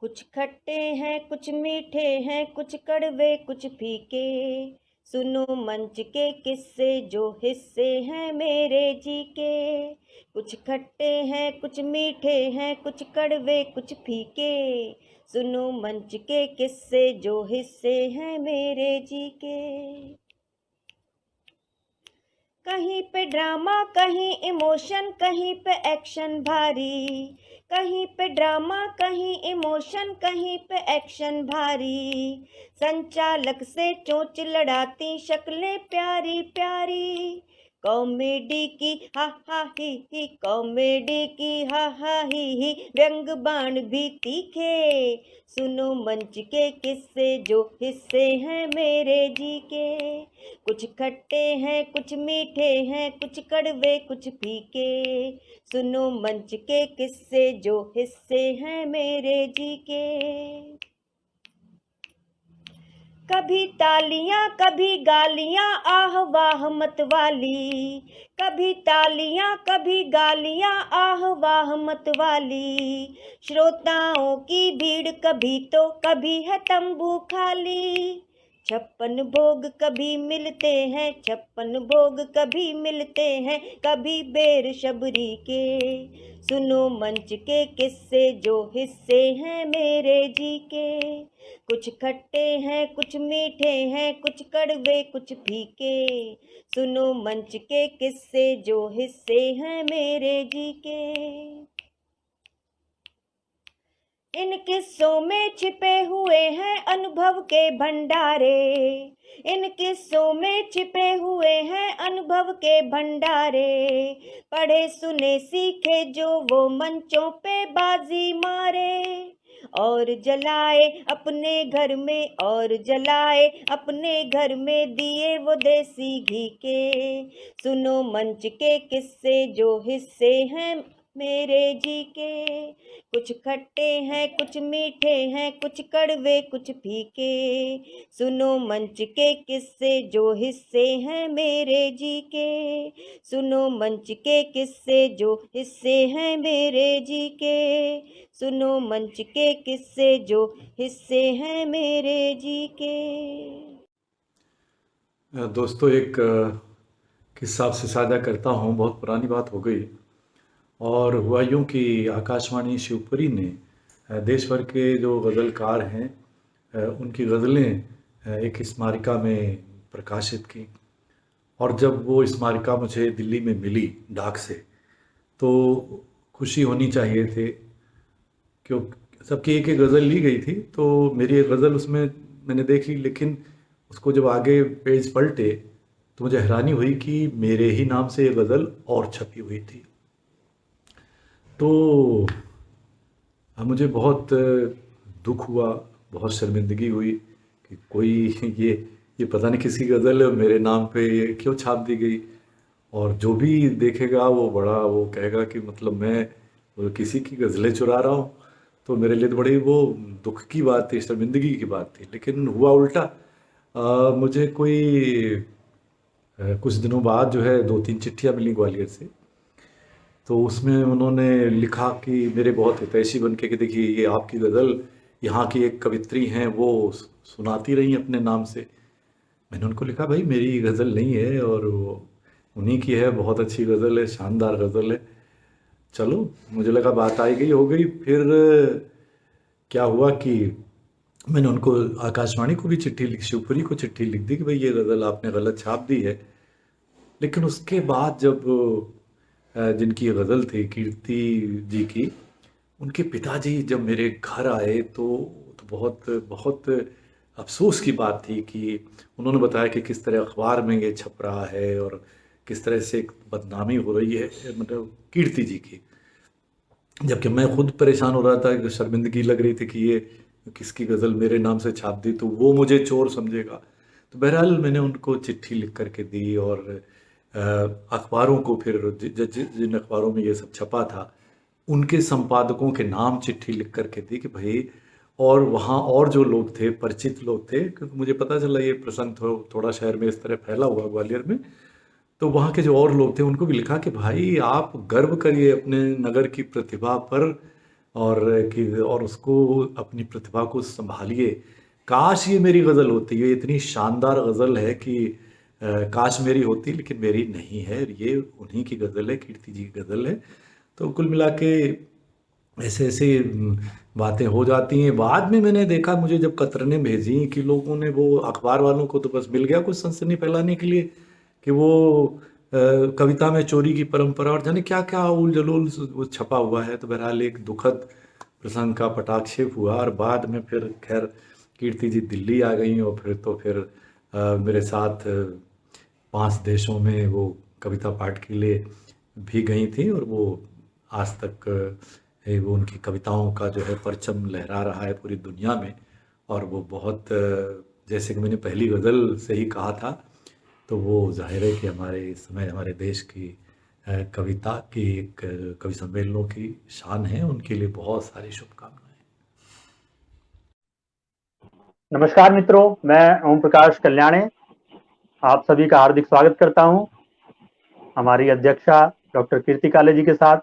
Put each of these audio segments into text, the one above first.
कुछ खट्टे हैं कुछ मीठे हैं कुछ कड़वे कुछ फीके। सुनो मंच के किस्से जो हिस्से हैं मेरे जी के। कुछ खट्टे हैं कुछ मीठे हैं कुछ कड़वे कुछ फीके। सुनो मंच के किस्से जो हिस्से हैं मेरे जी के। कहीं पे ड्रामा कहीं इमोशन कहीं पे एक्शन भारी। कहीं पे ड्रामा कहीं इमोशन कहीं पे एक्शन भारी। संचालक से चोंच लड़ाती शक्लें प्यारी प्यारी। कॉमेडी की हा हा ही कॉमेडी की हा हा ही व्यंग बाण भी तीखे। सुनो मंच के किस्से जो हिस्से हैं मेरे जी के। कुछ खट्टे हैं कुछ मीठे हैं कुछ कड़वे कुछ फीके। सुनो मंच के किस्से जो हिस्से हैं मेरे जी के। कभी तालियां कभी गालियां आह वाह मत वाली। कभी तालियां कभी गालियां आह वाह मत वाली। श्रोताओं की भीड़ कभी तो कभी है तंबू खाली। 56 भोग कभी मिलते हैं 56 भोग कभी मिलते हैं कभी बेरशबरी के। सुनो मंच के किस्से जो हिस्से हैं मेरे जी के। कुछ खट्टे हैं कुछ मीठे हैं कुछ कड़वे कुछ फीके। सुनो मंच के किस्से जो हिस्से हैं मेरे जी के। इन किस्सों में छिपे हुए हैं अनुभव के भंडारे। इन किस्सों में छिपे हुए हैं अनुभव के भंडारे। पढ़े सुने सीखे जो वो मंचों पे बाजी मारे। और जलाए अपने घर में और जलाए अपने घर में दिए वो देसी घी के। सुनो मंच के किस्से जो हिस्से हैं मेरे जी के। कुछ खट्टे हैं कुछ मीठे हैं कुछ कड़वे कुछ फीके। सुनो मंच के किस्से जो हिस्से हैं मेरे जी के। सुनो मंच के किस्से जो हिस्से हैं मेरे जी के। सुनो मंच के किस्से जो हिस्से हैं मेरे जी के। दोस्तों एक किस्सा आपसे साझा करता हूँ। बहुत पुरानी बात हो गई और हुआ यूँ कि आकाशवाणी शिवपुरी ने देश भर के जो गज़लकार हैं उनकी गज़लें एक स्मारिका में प्रकाशित की। और जब वो स्मारिका मुझे दिल्ली में मिली डाक से तो खुशी होनी चाहिए थी, क्यों सबकी एक एक गज़ल ली गई थी तो मेरी एक गज़ल उसमें मैंने देखी, लेकिन उसको जब आगे पेज पलटे तो मुझे हैरानी हुई कि मेरे ही नाम से ये गज़ल और छपी हुई थी। तो मुझे बहुत दुख हुआ, बहुत शर्मिंदगी हुई कि कोई ये ये पता नहीं किसकी गज़ल मेरे नाम पे क्यों छाप दी गई। और जो भी देखेगा वो बड़ा वो कहेगा कि मतलब मैं वो किसी की गज़लें चुरा रहा हूँ। तो मेरे लिए तो बड़ी वो दुख की बात थी, शर्मिंदगी की बात थी। लेकिन हुआ उल्टा। मुझे कोई कुछ दिनों बाद जो है 2-3 चिट्ठियाँ मिली ग्वालियर से। तो उसमें उन्होंने लिखा कि मेरे बहुत हितैषी बन के कि देखिए ये आपकी गज़ल यहाँ की एक कवित्री हैं वो सुनाती रही अपने नाम से। मैंने उनको लिखा भाई मेरी गज़ल नहीं है और वो उन्हीं की है, बहुत अच्छी गज़ल है, शानदार गज़ल है। चलो मुझे लगा बात आई गई हो गई। फिर क्या हुआ कि मैंने उनको आकाशवाणी को भी चिट्ठी लिख शिवपुरी को चिट्ठी लिख दी कि भाई ये गज़ल आपने गलत छाप दी है। लेकिन उसके बाद जब जिनकी ये गज़ल थी कीर्ति जी की, उनके पिताजी जब मेरे घर आए तो बहुत बहुत अफ़सोस की बात थी कि उन्होंने बताया कि किस तरह अखबार में ये छप रहा है और किस तरह से एक बदनामी हो रही है मतलब कीर्ति जी की। जबकि मैं खुद परेशान हो रहा था कि शर्मिंदगी लग रही थी कि ये किसकी गज़ल मेरे नाम से छाप दी तो वो मुझे चोर समझेगा। तो बहरहाल मैंने उनको चिट्ठी लिख कर के दी और अखबारों को फिर जिन अखबारों में ये सब छपा था उनके संपादकों के नाम चिट्ठी लिख कर के दी कि भाई। और वहाँ और जो लोग थे परिचित लोग थे, क्योंकि मुझे पता चला ये प्रसंग थोड़ा शहर में इस तरह फैला हुआ ग्वालियर में। तो वहाँ के जो और लोग थे उनको भी लिखा कि भाई आप गर्व करिए अपने नगर की प्रतिभा पर। और उसको अपनी प्रतिभा को संभालिए। काश ये मेरी गज़ल होती, ये इतनी शानदार गज़ल है कि काश मेरी होती, लेकिन मेरी नहीं है। ये उन्हीं की गज़ल है, कीर्ति जी की गज़ल है। तो कुल मिला के ऐसे ऐसे बातें हो जाती हैं। बाद में मैंने देखा, मुझे जब कतरनें भेजी कि लोगों ने, वो अखबार वालों को तो बस मिल गया कुछ सनसनी फैलाने के लिए कि वो कविता में चोरी की परंपरा और जाने क्या क्या उल जलूल वो छपा हुआ है। तो बहरहाल एक दुखद प्रसंग का पटाक्षेप हुआ, और बाद में फिर खैर कीर्ति जी दिल्ली आ गई, और फिर मेरे साथ 5 देशों में वो कविता पाठ के लिए भी गई थी, और वो आज तक वो उनकी कविताओं का जो है परचम लहरा रहा है पूरी दुनिया में। और वो बहुत जैसे कि मैंने पहली गज़ल से ही कहा था, तो वो जाहिर है कि हमारे इस समय हमारे देश की कविता की कवि सम्मेलनों की शान है। उनके लिए बहुत सारी शुभकामनाएं। नमस्कार मित्रों, मैं ओम प्रकाश कल्याणे आप सभी का हार्दिक स्वागत करता हूं हमारी अध्यक्षा डॉक्टर कीर्ति काले जी के साथ।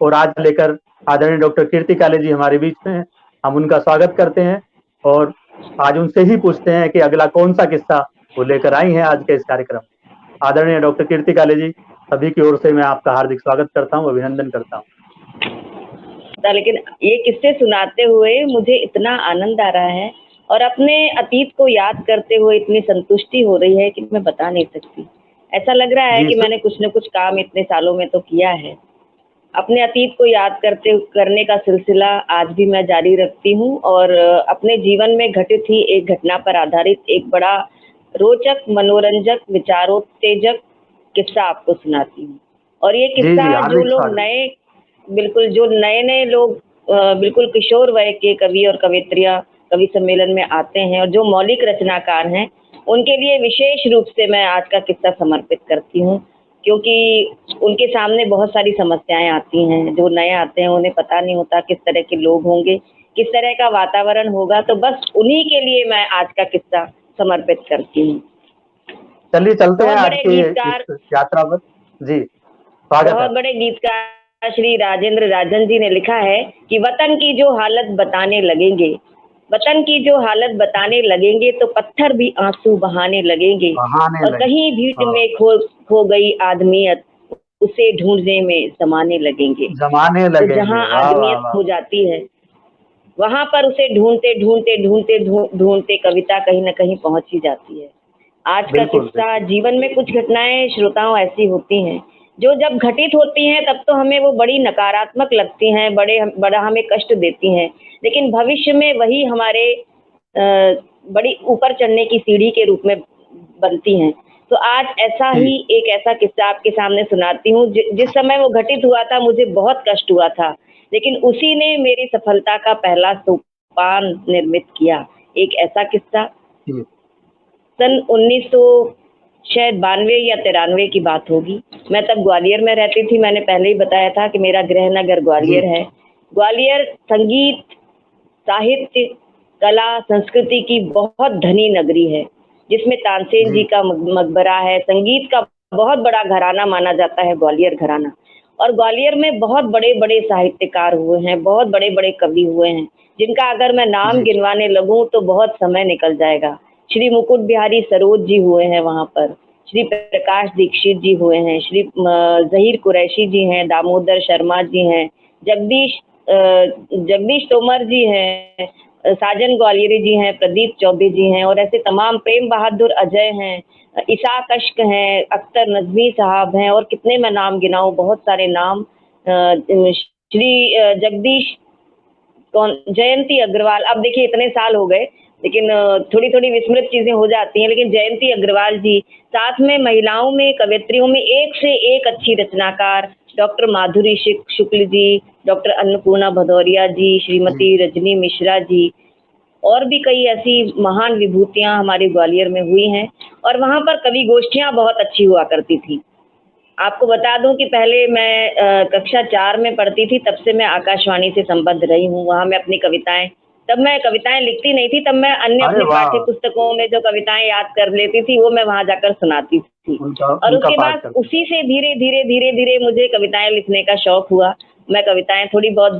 और आज लेकर आदरणीय डॉक्टर कीर्ति काले जी हमारे बीच में हैं। हम उनका स्वागत करते हैं और आज उनसे ही पूछते हैं कि अगला कौन सा किस्सा वो लेकर आई हैं आज के इस कार्यक्रम में। आदरणीय डॉक्टर कीर्ति काले जी, सभी की ओर से मैं आपका हार्दिक स्वागत करता हूं, अभिनंदन करता हूं। लेकिन ये किस्से सुनाते हुए मुझे इतना आनंद आ रहा है और अपने अतीत को याद करते हुए इतनी संतुष्टि हो रही है कि मैं बता नहीं सकती। ऐसा लग रहा है कि मैंने कुछ न कुछ काम इतने सालों में तो किया है। अपने अतीत को याद करने का सिलसिला आज भी मैं जारी रखती हूँ और अपने जीवन में घटित ही एक घटना पर आधारित एक बड़ा रोचक, मनोरंजक, विचारोत्तेजक किस्सा आपको सुनाती हूँ। और ये किस्सा जो लोग नए लोग बिल्कुल किशोर वय के कवि और कवित्रियां कवि सम्मेलन में आते हैं और जो मौलिक रचनाकार हैं, उनके लिए विशेष रूप से मैं आज का किस्सा समर्पित करती हूँ, क्योंकि उनके सामने बहुत सारी समस्याएं आती हैं। जो नए आते हैं उन्हें पता नहीं होता किस तरह के लोग होंगे, किस तरह का वातावरण होगा। तो बस उन्हीं के लिए मैं आज का किस्सा समर्पित करती हूँ। चलिए चलते हैं आज की इस यात्रा पर। जी, बहुत बड़े गीतकार श्री राजेंद्र राजन जी ने लिखा है कि वतन की जो हालत बताने लगेंगे, वतन की जो हालत बताने लगेंगे तो पत्थर भी आंसू बहाने लगेंगे। और कहीं भीड़ में खो गई आदमियत, उसे ढूंढने में जमाने लगेंगे। तो जहाँ आदमियत खो जाती है, वहां पर उसे ढूंढते कविता कहीं ना कहीं पहुंच ही जाती है। आज का किस्सा, जीवन में कुछ घटनाएं श्रोताओं ऐसी होती हैं जो जब घटित होती हैं तब तो हमें वो बड़ी नकारात्मक लगती हैं, बड़ा हमें कष्ट देती हैं, लेकिन भविष्य में वही हमारे बड़ी ऊपर चढ़ने की सीढ़ी के रूप में बनती हैं। तो आज ऐसा ही एक ऐसा किस्सा आपके सामने सुनाती हूँ। जिस समय वो घटित हुआ था मुझे बहुत कष्ट हुआ था, लेकिन उसी ने मेरी सफलता का पहला सोपान निर्मित किया। एक ऐसा किस्सा सन 1992 या 93 की बात होगी। मैं तब ग्वालियर में रहती थी। मैंने पहले ही बताया था कि मेरा गृह नगर ग्वालियर है। ग्वालियर संगीत, साहित्य, कला, संस्कृति की बहुत धनी नगरी है, जिसमें तानसेन जी का मकबरा है। संगीत का बहुत बड़ा घराना माना जाता है ग्वालियर घराना। और ग्वालियर में बहुत बड़े बड़े साहित्यकार हुए हैं, बहुत बड़े बड़े कवि हुए हैं, जिनका अगर मैं नाम गिनवाने लगूं तो बहुत समय निकल जाएगा। श्री मुकुट बिहारी सरोज जी हुए हैं वहां पर, श्री प्रकाश दीक्षित जी हुए हैं, श्री जहीर कुरैशी जी हैं, दामोदर शर्मा जी हैं, जगदीश तोमर जी हैं, साजन ग्वालियरी जी हैं, प्रदीप चौबे जी हैं, और ऐसे तमाम, प्रेम बहादुर अजय हैं, ईसा कश्क हैं, अख्तर नजमी साहब हैं, और कितने मैं नाम गिनाऊं, बहुत सारे नाम। श्री जगदीश जयंती अग्रवाल, अब देखिए इतने साल हो गए लेकिन थोड़ी थोड़ी विस्मृत चीजें हो जाती हैं, लेकिन जयंती अग्रवाल जी, साथ में महिलाओं में, कवयित्रियों में एक से एक अच्छी रचनाकार डॉक्टर माधुरी शुक्ल जी, डॉक्टर अन्नपूर्णा भदौरिया जी, श्रीमती रजनी मिश्रा जी, और भी कई ऐसी महान विभूतियां हमारे ग्वालियर में हुई हैं। और वहां पर कवि गोष्ठियां बहुत अच्छी हुआ करती थी। आपको बता दूं कि पहले मैं कक्षा 4 में पढ़ती थी, तब से मैं आकाशवाणी से संबद्ध रही हूँ। वहां मैं अपनी कविताएं, तब मैं कविताएं लिखती नहीं थी, तब मैं अन्य अपने पाठ्य पुस्तकों में जो कविताएं याद कर लेती थी वो मैं वहां जाकर सुनाती थी। और उसके बाद उसी से धीरे धीरे मुझे कविताएं लिखने का शौक हुआ। मैं कविताएं थोड़ी बहुत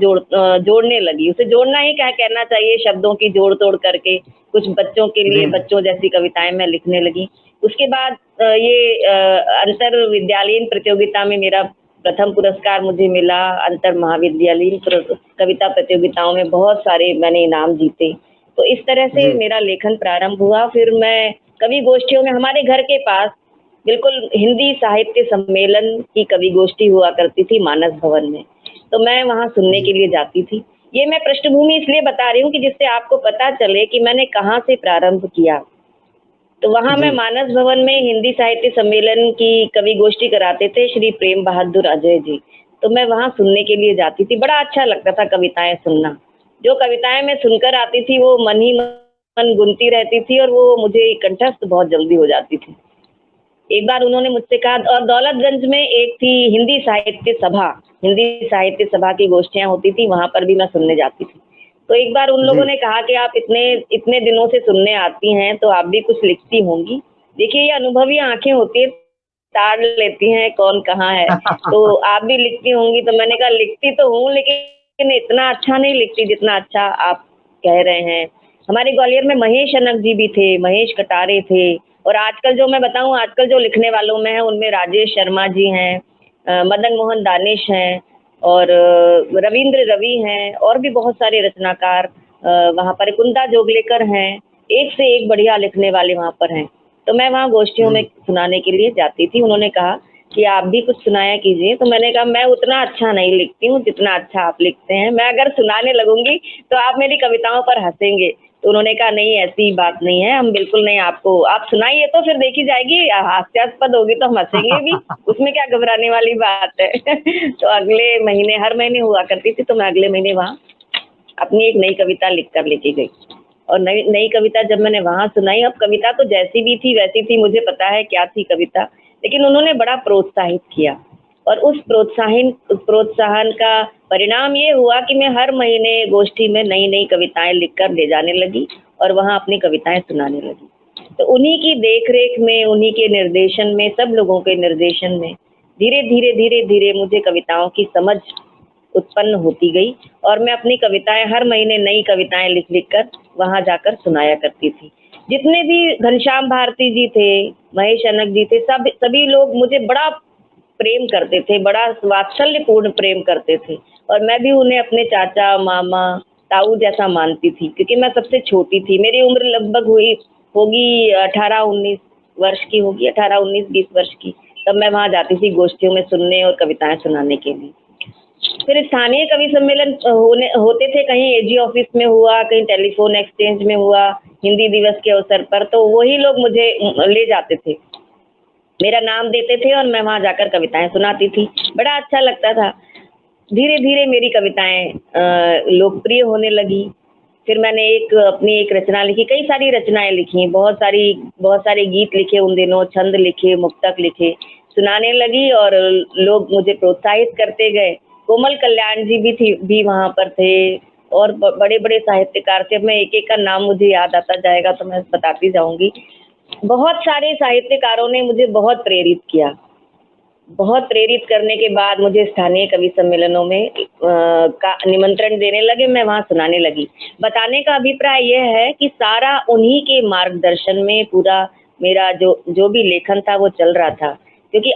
जोड़ने लगी। उसे जोड़ना ही क्या कहना चाहिए, शब्दों की जोड़ तोड़ करके कुछ बच्चों के लिए जी। बच्चों जैसी कविताएं मैं लिखने लगी। उसके बाद अंतर विद्यालयीन प्रतियोगिता में मेरा प्रथम पुरस्कार मुझे मिला। अंतर महाविद्यालयीन कविता प्रतियोगिताओं में बहुत सारे मैंने इनाम जीते। तो इस तरह से जी। मेरा लेखन प्रारंभ हुआ। फिर मैं कवि गोष्ठियों में, हमारे घर के पास बिल्कुल हिंदी साहित्य सम्मेलन की कवि गोष्ठी हुआ करती थी मानस भवन में, तो मैं वहां सुनने के लिए जाती थी। ये मैं पृष्ठभूमि इसलिए बता रही हूँ कि जिससे आपको पता चले कि मैंने कहाँ से प्रारंभ किया। तो वहां मैं जी। मानस भवन में हिंदी साहित्य सम्मेलन की कवि गोष्ठी कराते थे श्री प्रेम बहादुर अजय जी, तो मैं वहां सुनने के लिए जाती थी। बड़ा अच्छा लगता था कविताएं सुनना। जो कविताएं मैं सुनकर आती थी वो मन ही मन गुनती रहती थी और वो मुझे कंठस्थ बहुत जल्दी हो जाती थी। एक बार उन्होंने मुझसे कहा, और दौलतगंज में एक थी हिंदी साहित्य सभा की गोष्ठियां होती थी, वहां पर भी मैं सुनने जाती थी। तो एक बार उन लोगों जी। ने कहा कि आप इतने इतने दिनों से सुनने आती हैं तो आप भी कुछ लिखती होंगी। देखिए, ये अनुभवी आंखें होती है, ताड़ लेती हैं कौन कहाँ है। तो आप भी लिखती होंगी। तो मैंने कहा लिखती तो हूँ, लेकिन इतना अच्छा नहीं लिखती जितना अच्छा आप कह रहे हैं। हमारे ग्वालियर में महेश अनक जी भी थे, महेश कटारे थे। और आजकल जो मैं बताऊं, आजकल जो लिखने वालों में है उनमें राजेश शर्मा जी हैं, मदन मोहन दानिश हैं, और रविंद्र रवि हैं, और भी बहुत सारे रचनाकार वहाँ पर, कुंदा जोगलेकर हैं। एक से एक बढ़िया लिखने वाले वहाँ पर हैं। तो मैं वहाँ गोष्ठियों में जी। सुनाने के लिए जाती थी। उन्होंने कहा कि आप भी कुछ सुनाया कीजिए। तो मैंने कहा मैं उतना अच्छा नहीं लिखती हूँ जितना अच्छा आप लिखते हैं, मैं अगर सुनाने लगूंगी तो आप मेरी कविताओं पर हंसेंगे। तो उन्होंने कहा नहीं, ऐसी बात नहीं है, हम बिल्कुल नहीं, आपको आप सुनाइए तो फिर देखी जाएगी, हास्यास्पद होगी तो हम हंसेंगे भी, उसमें क्या घबराने वाली बात है। तो अगले महीने, हर महीने हुआ करती थी, तो मैं अगले महीने वहाँ अपनी एक नई कविता लिख कर लेके गई। और नई नई कविता जब मैंने वहां सुनाई, अब कविता तो जैसी भी थी वैसी थी, मुझे पता है क्या थी कविता, लेकिन उन्होंने बड़ा प्रोत्साहित किया। और उस प्रोत्साहन का परिणाम ये हुआ कि मैं हर महीने गोष्ठी में नई नई कविताएं लिखकर ले जाने लगी और वहां अपनी कविताएं सुनाने लगी। तो उन्हीं की देखरेख में, उन्हीं के निर्देशन में, सब लोगों के निर्देशन में धीरे धीरे धीरे धीरे मुझे कविताओं की समझ उत्पन्न होती गई। और मैं अपनी कविताएं हर महीने नई कविताएं लिख लिख कर वहां जाकर सुनाया करती थी। जितने भी घनश्याम भारती जी थे, महेश अनक जी थे, सभी लोग मुझे बड़ा प्रेम करते थे, बड़ा वात्सल्यपूर्ण प्रेम करते थे। और मैं भी उन्हें अपने चाचा, मामा, ताऊ जैसा मानती थी, क्योंकि मैं सबसे छोटी थी। मेरी उम्र लगभग होगी 18-19 वर्ष की होगी, 18-19-20 वर्ष की। तब मैं वहां जाती थी गोष्ठियों में सुनने और कविताएं सुनाने के लिए। फिर स्थानीय कवि सम्मेलन होते थे, कहीं एजी ऑफिस में हुआ, कहीं टेलीफोन एक्सचेंज में हुआ, हिंदी दिवस के अवसर पर, तो वही लोग मुझे ले जाते थे, मेरा नाम देते थे और मैं वहां जाकर कविताएं सुनाती थी। बड़ा अच्छा लगता था। धीरे धीरे मेरी कविताएं लोकप्रिय होने लगी। फिर मैंने अपनी एक रचना लिखी, कई सारी रचनाएं लिखी, बहुत सारे गीत लिखे उन दिनों, छंद लिखे, मुक्तक लिखे, सुनाने लगी और लोग मुझे प्रोत्साहित करते गए। कोमल कल्याण जी भी वहां पर थे, और बड़े बड़े साहित्यकार थे। अब मैं एक एक का नाम मुझे याद आता जाएगा तो मैं बताती जाऊंगी। बहुत सारे साहित्यकारों ने मुझे बहुत प्रेरित किया। बहुत प्रेरित करने के बाद मुझे स्थानीय कवि सम्मेलनों में का निमंत्रण देने लगे, मैं वहां सुनाने लगी। बताने का अभिप्राय यह है कि सारा उन्हीं के मार्गदर्शन में पूरा मेरा जो भी लेखन था वो चल रहा था। क्योंकि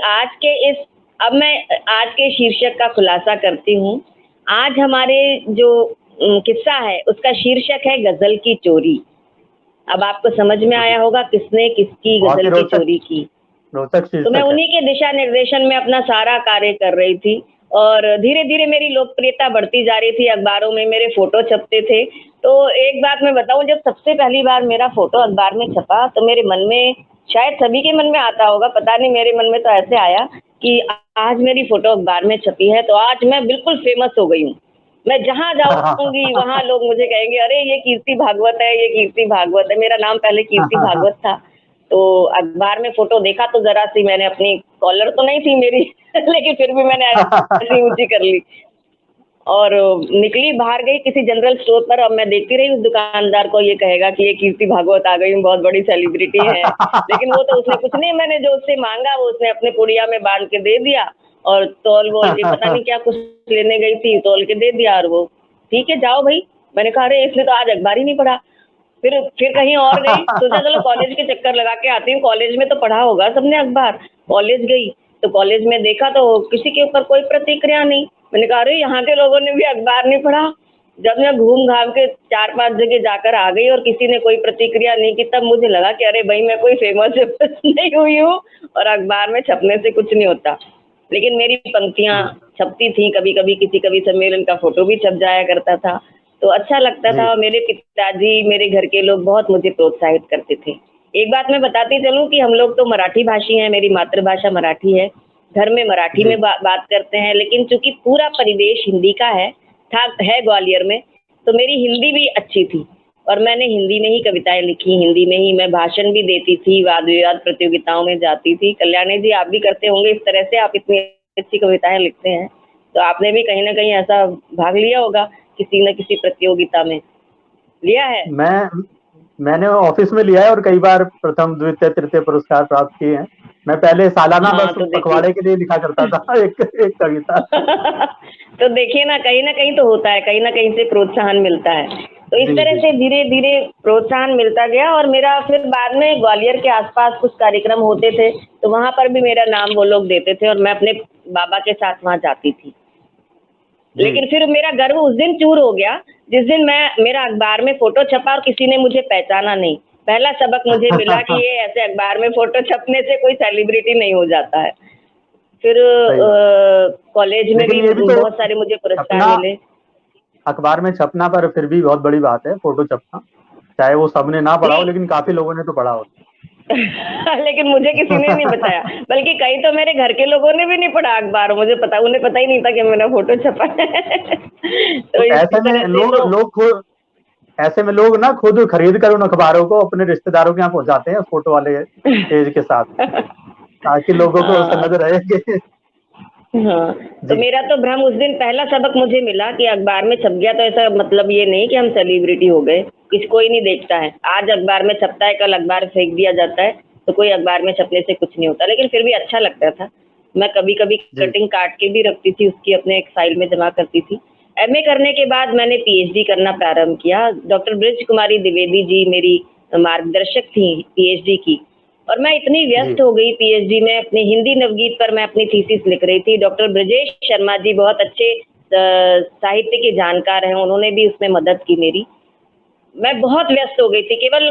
अब मैं आज के शीर्षक का खुलासा करती हूँ। आज हमारे जो किस्सा है उसका शीर्षक है गजल की चोरी। अब आपको समझ में आया होगा किसने किसकी बहुत ही गजल की चोरी की। रोचक तो मैं शीर्षक है। उन्हीं के दिशा निर्देशन में अपना सारा कार्य कर रही थी, और धीरे धीरे मेरी लोकप्रियता बढ़ती जा रही थी। अखबारों में मेरे फोटो छपते थे। तो एक बात मैं बताऊं, जब सबसे पहली बार मेरा फोटो अखबार में छपा तो मेरे मन में, शायद सभी के मन में आता होगा, पता नहीं, मेरे मन में तो ऐसे आया कि आज मेरी फोटो अखबार में छपी है तो आज मैं बिल्कुल फेमस हो गई हूँ। मैं जहां जाऊंगी वहां लोग मुझे कहेंगे, अरे ये कीर्ति भागवत है, ये कीर्ति भागवत है। मेरा नाम पहले कीर्ति भागवत था। तो अखबार में फोटो देखा तो जरा सी मैंने अपनी, कॉलर तो नहीं थी मेरी लेकिन फिर भी मैंने ऐसी ऊंची कर ली और निकली, बाहर गई किसी जनरल स्टोर पर। अब मैं देखती रही उस दुकानदार को, ये कहेगा कि ये कीर्ति भागवत आ गई, बहुत बड़ी सेलिब्रिटी है। लेकिन वो तो उसने कुछ नहीं, मैंने जो उससे मांगा वो उसने अपने पुड़िया में बांध के दे दिया और तौल वोल के पता नहीं क्या कुछ लेने गई थी, तौल के दे दिया और वो ठीक है जाओ भाई। मैंने कहा अरे इसने तो आज अखबार ही नहीं पढ़ा। फिर कहीं और गई, सोचा चलो कॉलेज के चक्कर लगा के आती हूँ, कॉलेज में तो पढ़ा होगा सबने अखबार। कॉलेज गई तो कॉलेज में देखा तो किसी के ऊपर कोई प्रतिक्रिया नहीं। मैंने कहा अरे यहाँ के लोगों ने भी अखबार नहीं पढ़ा। जब मैं घूम घाम के 4-5 जगह जाकर आ गई और किसी ने कोई प्रतिक्रिया नहीं की, तब मुझे लगा कि अरे भाई मैं कोई फेमस नहीं हुई हूँ और अखबार में छपने से कुछ नहीं होता। लेकिन मेरी पंक्तियां छपती थी, कभी कभी किसी कवि सम्मेलन का फोटो भी छप जाया करता था, तो अच्छा लगता था। और मेरे पिताजी, मेरे घर के लोग बहुत मुझे प्रोत्साहित करते थे। एक बात मैं बताती चलूं कि हम लोग तो मराठी भाषी हैं, मेरी मातृभाषा मराठी है, घर में मराठी में बात करते हैं, लेकिन चूंकि पूरा परिवेश हिंदी का है ग्वालियर में, तो मेरी हिंदी भी अच्छी थी और मैंने हिंदी में ही कविताएं लिखी, हिंदी में ही मैं भाषण भी देती थी, वाद विवाद प्रतियोगिताओं में जाती थी। कल्याणी जी आप भी करते होंगे इस तरह से, आप इतनी अच्छी कविताएं लिखते हैं, तो आपने भी कहीं ना कहीं ऐसा भाग लिया होगा किसी न किसी प्रतियोगिता में, लिया है? मैंने ऑफिस में लिया है और कई बार प्रथम द्वितीय तृतीय पुरस्कार प्राप्त किए हैं। मैं पहले सालाना बस तो पखवाड़े के लिए लिखा करता था एक कविता। तो देखिए ना कहीं तो होता है, कहीं ना कहीं से प्रोत्साहन मिलता है। तो इस तरह से धीरे धीरे प्रोत्साहन मिलता गया और मेरा फिर बाद में ग्वालियर के आसपास कुछ कार्यक्रम होते थे तो वहां पर भी मेरा नाम वो लोग देते थे और मैं अपने बाबा के साथ वहां जाती थी। लेकिन फिर मेरा गर्व उस दिन चूर हो गया जिस दिन मेरा अखबार में फोटो छपा और किसी ने मुझे पहचाना नहीं। पहला सबक मुझे मिला कि ये ऐसे अखबार में फोटो छपने से कोई सेलिब्रिटी नहीं हो जाता है। फिर कॉलेज में भी बहुत सारे मुझे पुरस्कार मिले। अखबार में छपना पर फिर भी बहुत बड़ी बात है फोटो छपना, चाहे वो सबने ना पढ़ा हो लेकिन काफी लोगों ने तो पढ़ा हो। लेकिन मुझे किसी ने नहीं बताया, बल्कि कई तो मेरे घर के लोगों ने भी नहीं पढ़ा अखबार, मुझे पता, उन्हें पता ही नहीं था कि मेरा फोटो छपा है। तो ऐसे में लोग ना खुद खरीद कर उन अखबारों को अपने रिश्तेदारों के यहाँ पहुंचाते हैं फोटो वाले पेज के साथ, ताकि लोगों को समझ रहे कि हाँ। तो मेरा तो भ्रम उस दिन पहला सबक मुझे मिला कि अखबार में छप गया तो ऐसा मतलब ये नहीं कि हम सेलिब्रिटी हो गए, कोई नहीं देखता है। आज अखबार में छपता है, कल अखबार फेंक दिया जाता है, तो कोई अखबार में छपने से कुछ नहीं होता। लेकिन फिर भी अच्छा लगता था। मैं कभी कभी कटिंग काट के भी रखती थी, उसकी अपने एक फाइल में जमा करती थी। एमए करने के बाद मैंने पीएचडी करना प्रारंभ किया। डॉक्टर ब्रिज कुमारी द्विवेदी जी मेरी मार्गदर्शक थी पीएचडी की, और मैं इतनी व्यस्त हो गई पीएचडी में, अपने हिंदी नवगीत पर मैं अपनी थीसिस लिख रही थी। डॉक्टर ब्रजेश शर्मा जी बहुत अच्छे साहित्य के जानकार हैं, उन्होंने भी उसमें मदद की मेरी। मैं बहुत व्यस्त हो गई थी। केवल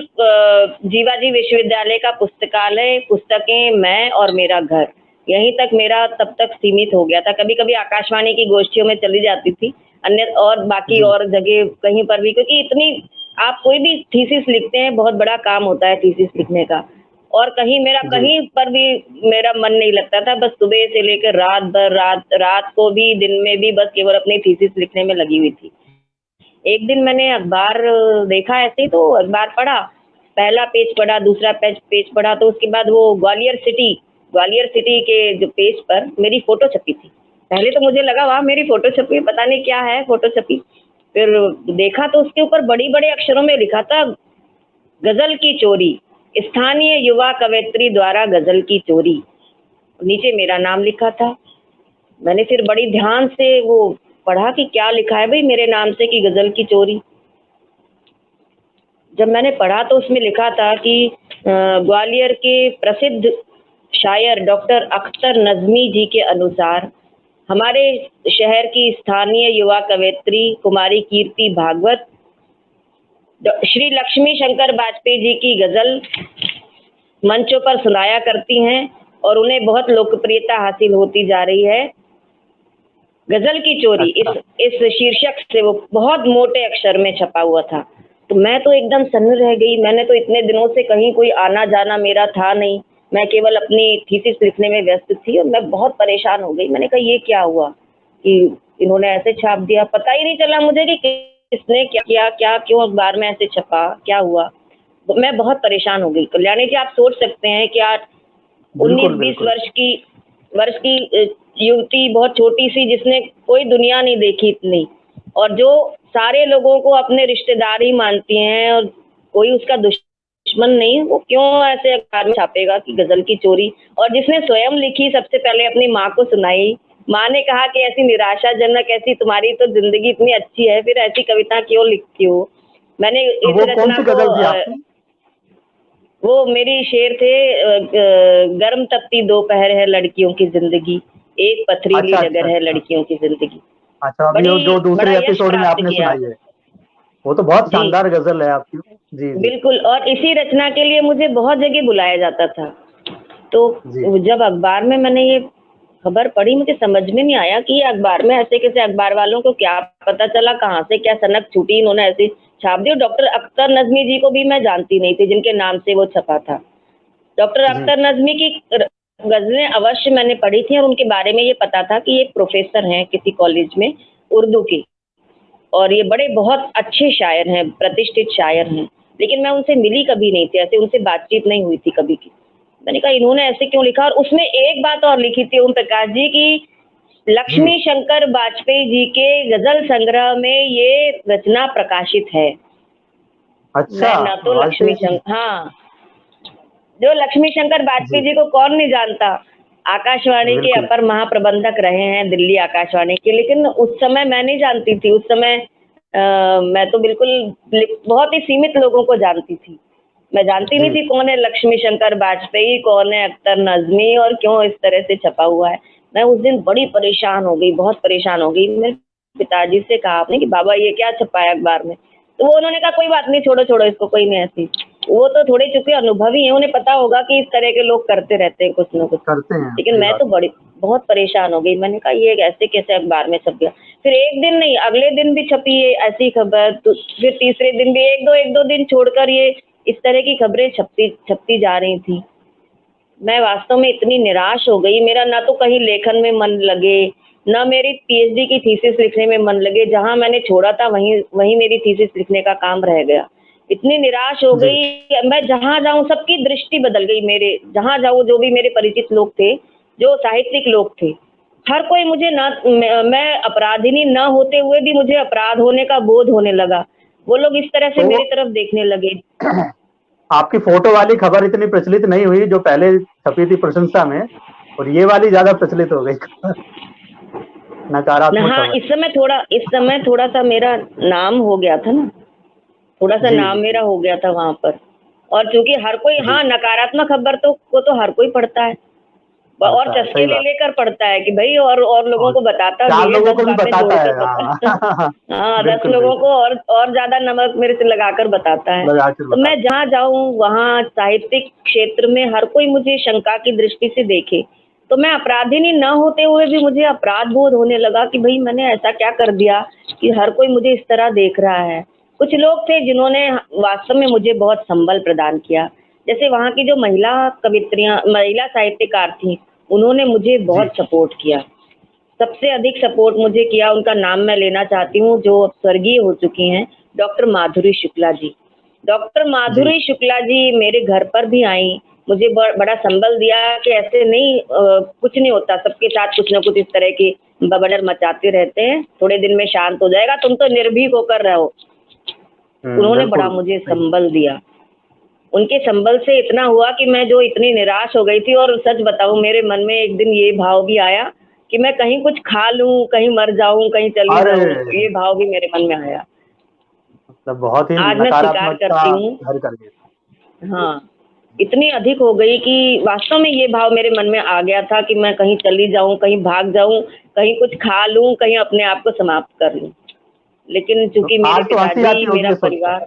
जीवाजी विश्वविद्यालय का पुस्तकालय, पुस्तकें, मैं और मेरा घर, यहीं तक मेरा तब तक सीमित हो गया था। कभी कभी आकाशवाणी की गोष्ठियों में चली जाती थी, अन्य और बाकी और जगह कहीं पर भी, क्योंकि इतनी आप कोई भी थीसिस लिखते हैं, बहुत बड़ा काम होता है थीसिस लिखने का, और कहीं पर भी मेरा मन नहीं लगता था। बस सुबह से लेकर रात भर, रात को भी, दिन में भी, बस केवल अपनी थीसिस लिखने में लगी हुई थी। एक दिन मैंने अखबार देखा ऐसे ही, तो अखबार पढ़ा, पहला पेज पढ़ा, दूसरा पेज पढ़ा, तो उसके बाद वो ग्वालियर सिटी के जो पेज पर मेरी फोटो छपी थी। पहले तो मुझे लगा वाह मेरी फोटो छपी, पता नहीं क्या है फोटो छपी। फिर देखा तो उसके ऊपर बड़ी बड़े अक्षरों में लिखा था गजल की चोरी, स्थानीय युवा कवयित्री द्वारा गजल की चोरी। नीचे मेरा नाम लिखा था। मैंने फिर बड़ी ध्यान से वो पढ़ा कि क्या लिखा है भाई मेरे नाम से कि गजल की चोरी। जब मैंने पढ़ा तो उसमें लिखा था कि ग्वालियर के प्रसिद्ध शायर डॉक्टर अख्तर नजमी जी के अनुसार हमारे शहर की स्थानीय युवा कवयित्री कुमारी कीर्ति भागवत श्री लक्ष्मी शंकर वाजपेयी जी की गजल मंचों पर सुनाया करती हैं और उन्हें बहुत लोकप्रियता हासिल होती जा रही है। गजल की चोरी, इस शीर्षक से वो बहुत मोटे अक्षर में छपा हुआ था। तो मैं तो एकदम सन्न रह गई। मैंने तो इतने दिनों से कहीं कोई आना जाना मेरा था नहीं, मैं केवल अपनी थीसिस लिखने में व्यस्त थी और मैं बहुत परेशान हो गई। मैंने कहा ये क्या हुआ कि इन्होंने ऐसे छाप दिया, पता ही नहीं चला मुझे कि किसने क्या किया, क्या क्यों अखबार में ऐसे छपा, क्या हुआ। मैं बहुत परेशान हो गई। कल्याणी जी आप सोच सकते हैं कि आज 19-20 वर्ष की युवती, बहुत छोटी सी, जिसने कोई दुनिया नहीं देखी इतनी, और जो सारे लोगों को अपने रिश्तेदार ही मानती हैं और कोई उसका दुश्मन नहीं, वो क्यों ऐसे अखबार में छापेगा कि गजल की चोरी। और जिसने स्वयं लिखी, सबसे पहले अपनी माँ को सुनाई माँ ने कहा कि ऐसी निराशाजनक, ऐसी तुम्हारी तो जिंदगी इतनी अच्छी है, फिर ऐसी कविता क्यों लिखती हो। मैंने तो इस वो कौन रचना सी को गजल थी आपकी? वो मेरी शेर थे, गर्म तपती दोपहर है लड़कियों की जिंदगी, एक पथरीली अच्छा अच्छा नगर है अच्छा। लड़कियों की जिंदगी। अच्छा, अभी वो जो बड़ा दूसरे यश एपिसोड में प्राप्त आपने किया। सुनाई है, वो तो बहुत जी शानदार गजल है आपकी। जी जी बिल्कुल, और इसी रचना के लिए मुझे बहुत जगह बुलाया जाता था। तो जी। जब अखबार में मैंने ये खबर पढ़ी, मुझे समझ में नहीं आया कि ये अखबार में ऐसे कैसे, अखबार वालों को क्या पता चला, कहाँ से क्या सनक छूटी, इन्होंने ऐसी छाप दी। और डॉक्टर अख्तर नजमी जी को भी मैं जानती नहीं थी, जिनके नाम से वो छपा था। डॉक्टर जी अख्तर नजमी की गजलें अवश्य मैंने पढ़ी थी और उनके बारे में ये पता था कि ये प्रोफेसर हैं किसी कॉलेज में उर्दू के, और ये बड़े बहुत अच्छे शायर हैं, प्रतिष्ठित शायर हैं। लेकिन मैं उनसे मिली कभी नहीं थी, ऐसे उनसे बातचीत नहीं हुई थी कभी की। मैंने कहा इन्होंने ऐसे क्यों लिखा। और उसमें एक बात और लिखी थी ओम प्रकाश जी की, जी। लक्ष्मी शंकर वाजपेयी जी के गजल संग्रह में ये रचना प्रकाशित है। अच्छा, मैं न तो वाजपेयी लक्ष्मी जी। शंकर, हाँ, जो लक्ष्मी शंकर वाजपेयी जी जी को कौन नहीं जानता, आकाशवाणी के बिल्कुल। अपर महाप्रबंधक रहे हैं दिल्ली आकाशवाणी के। लेकिन उस समय मैं नहीं जानती थी, उस समय मैं तो बिल्कुल बहुत ही सीमित लोगों को जानती थी। मैं जानती नहीं जी थी कौन है लक्ष्मी शंकर वाजपेयी, कौन है अख्तर नजमी, और क्यों इस तरह से छपा हुआ है। मैं उस दिन बड़ी परेशान हो गई, बहुत परेशान हो गई। मेरे पिताजी से कहा आपने कि बाबा ये क्या छपा है अखबार में। तो वो उन्होंने कहा कोई बात नहीं, छोड़ो छोड़ो इसको, कोई नहीं ऐसी। वो तो थोड़े चूंकि अनुभवी हैं, उन्हें पता होगा कि इस तरह के लोग करते रहते हैं कुछ ना कुछ। करते हैं, लेकिन सही मैं बात। तो बड़ी बहुत परेशान हो गई। मैंने कहा ये ऐसे कैसे अखबार में छप गया। फिर एक दिन नहीं, अगले दिन भी छपी है ऐसी खबर, तो फिर तीसरे दिन भी, एक दो दिन छोड़कर ये इस तरह की खबरें छपती छपती जा रही थी। मैं वास्तव में इतनी निराश हो गई, मेरा ना तो कहीं लेखन में मन लगे, ना मेरी पीएचडी की थीसिस लिखने में मन लगे। जहां मैंने छोड़ा था वहीं वहीं मेरी थीसिस लिखने का काम रह गया। इतनी निराश हो जी। गई, मैं जहां जाऊं सबकी दृष्टि बदल गई मेरे, जहां जाऊं जो भी मेरे परिचित लोग थे, जो साहित्यिक लोग थे, हर कोई मुझे ना, मैं अपराधिनी न होते हुए भी मुझे अपराध होने का बोध होने लगा। वो लोग इस तरह से तो मेरी तरफ देखने लगे। आपकी फोटो वाली खबर इतनी प्रचलित नहीं हुई जो पहले छपी थी प्रशंसा में, और ये वाली ज्यादा प्रचलित हो गई खबर, नकारात्मक हाँ, खबर। इस समय थोड़ा सा मेरा नाम हो गया था ना, थोड़ा सा जी नाम जी मेरा जी हो गया था वहां पर। और चूंकि हर कोई, जी। हाँ, नकारात्मक खबर तो हर कोई पढ़ता है, और पड़ता है, चस्के सही ले बात। लेकर पढ़ता है कि भाई, और लोगों और को बताता चार भी है, लोगों 10 को भी बातें बताता जोड़कर है, बताता है। हाँ। हाँ, 10 बिल्कुल लोगों बिल्कुल। को और ज्यादा नमक मिर्च लगाकर बताता है। लगा के तो मैं बताता जहाँ जाऊं वहाँ साहित्यिक क्षेत्र में हर कोई मुझे शंका की दृष्टि से देखे। तो मैं अपराधिनी न होते हुए भी मुझे अपराध बोध होने लगा कि भाई मैंने ऐसा क्या कर दिया कि हर कोई मुझे इस तरह देख रहा है। कुछ लोग थे जिन्होंने वास्तव में मुझे बहुत संबल प्रदान किया। जैसे वहाँ की जो महिला साहित्यकार थी, उन्होंने मुझे है। जी बहुत सपोर्ट किया। सबसे अधिक सपोर्ट मुझे किया, उनका नाम मैं लेना चाहती हूँ, जो अब स्वर्गीय हो चुकी हैं, डॉक्टर माधुरी शुक्ला जी। डॉक्टर जी। माधुरी शुक्ला जी मेरे घर पर भी आई, मुझे बड़ा संबल दिया कि ऐसे नहीं, कुछ नहीं होता, सबके साथ कुछ ना कुछ इस तरह की बबड़र मचाते रहते हैं, थोड़े दिन में शांत हो जाएगा, तुम तो निर्भीक होकर रहो। उन्होंने बड़ा बिल्कुल मुझे सही। संबल दिया। उनके संबल से इतना हुआ कि मैं जो इतनी निराश हो गई थी, और सच बताऊं मेरे मन में एक दिन ये भाव भी आया कि मैं कहीं कुछ खा लूं, कहीं मर जाऊं, कहीं चली अरे, जाऊं, ये भाव भी मेरे मन में आया। मतलब बहुत ही आज मैं स्वीकार नकारात्मकता करती हूँ, घर कर गई। हाँ, इतनी अधिक हो गई कि वास्तव में ये भाव मेरे मन में आ गया था कि मैं कहीं चली जाऊं, कहीं भाग जाऊं, कहीं कुछ खा लूं, कहीं अपने आप को समाप्त कर लूं। लेकिन तो चूंकि मेरे आज तो हंसी पिताजी, आती होगी मेरा ये सोचकर। परिवार,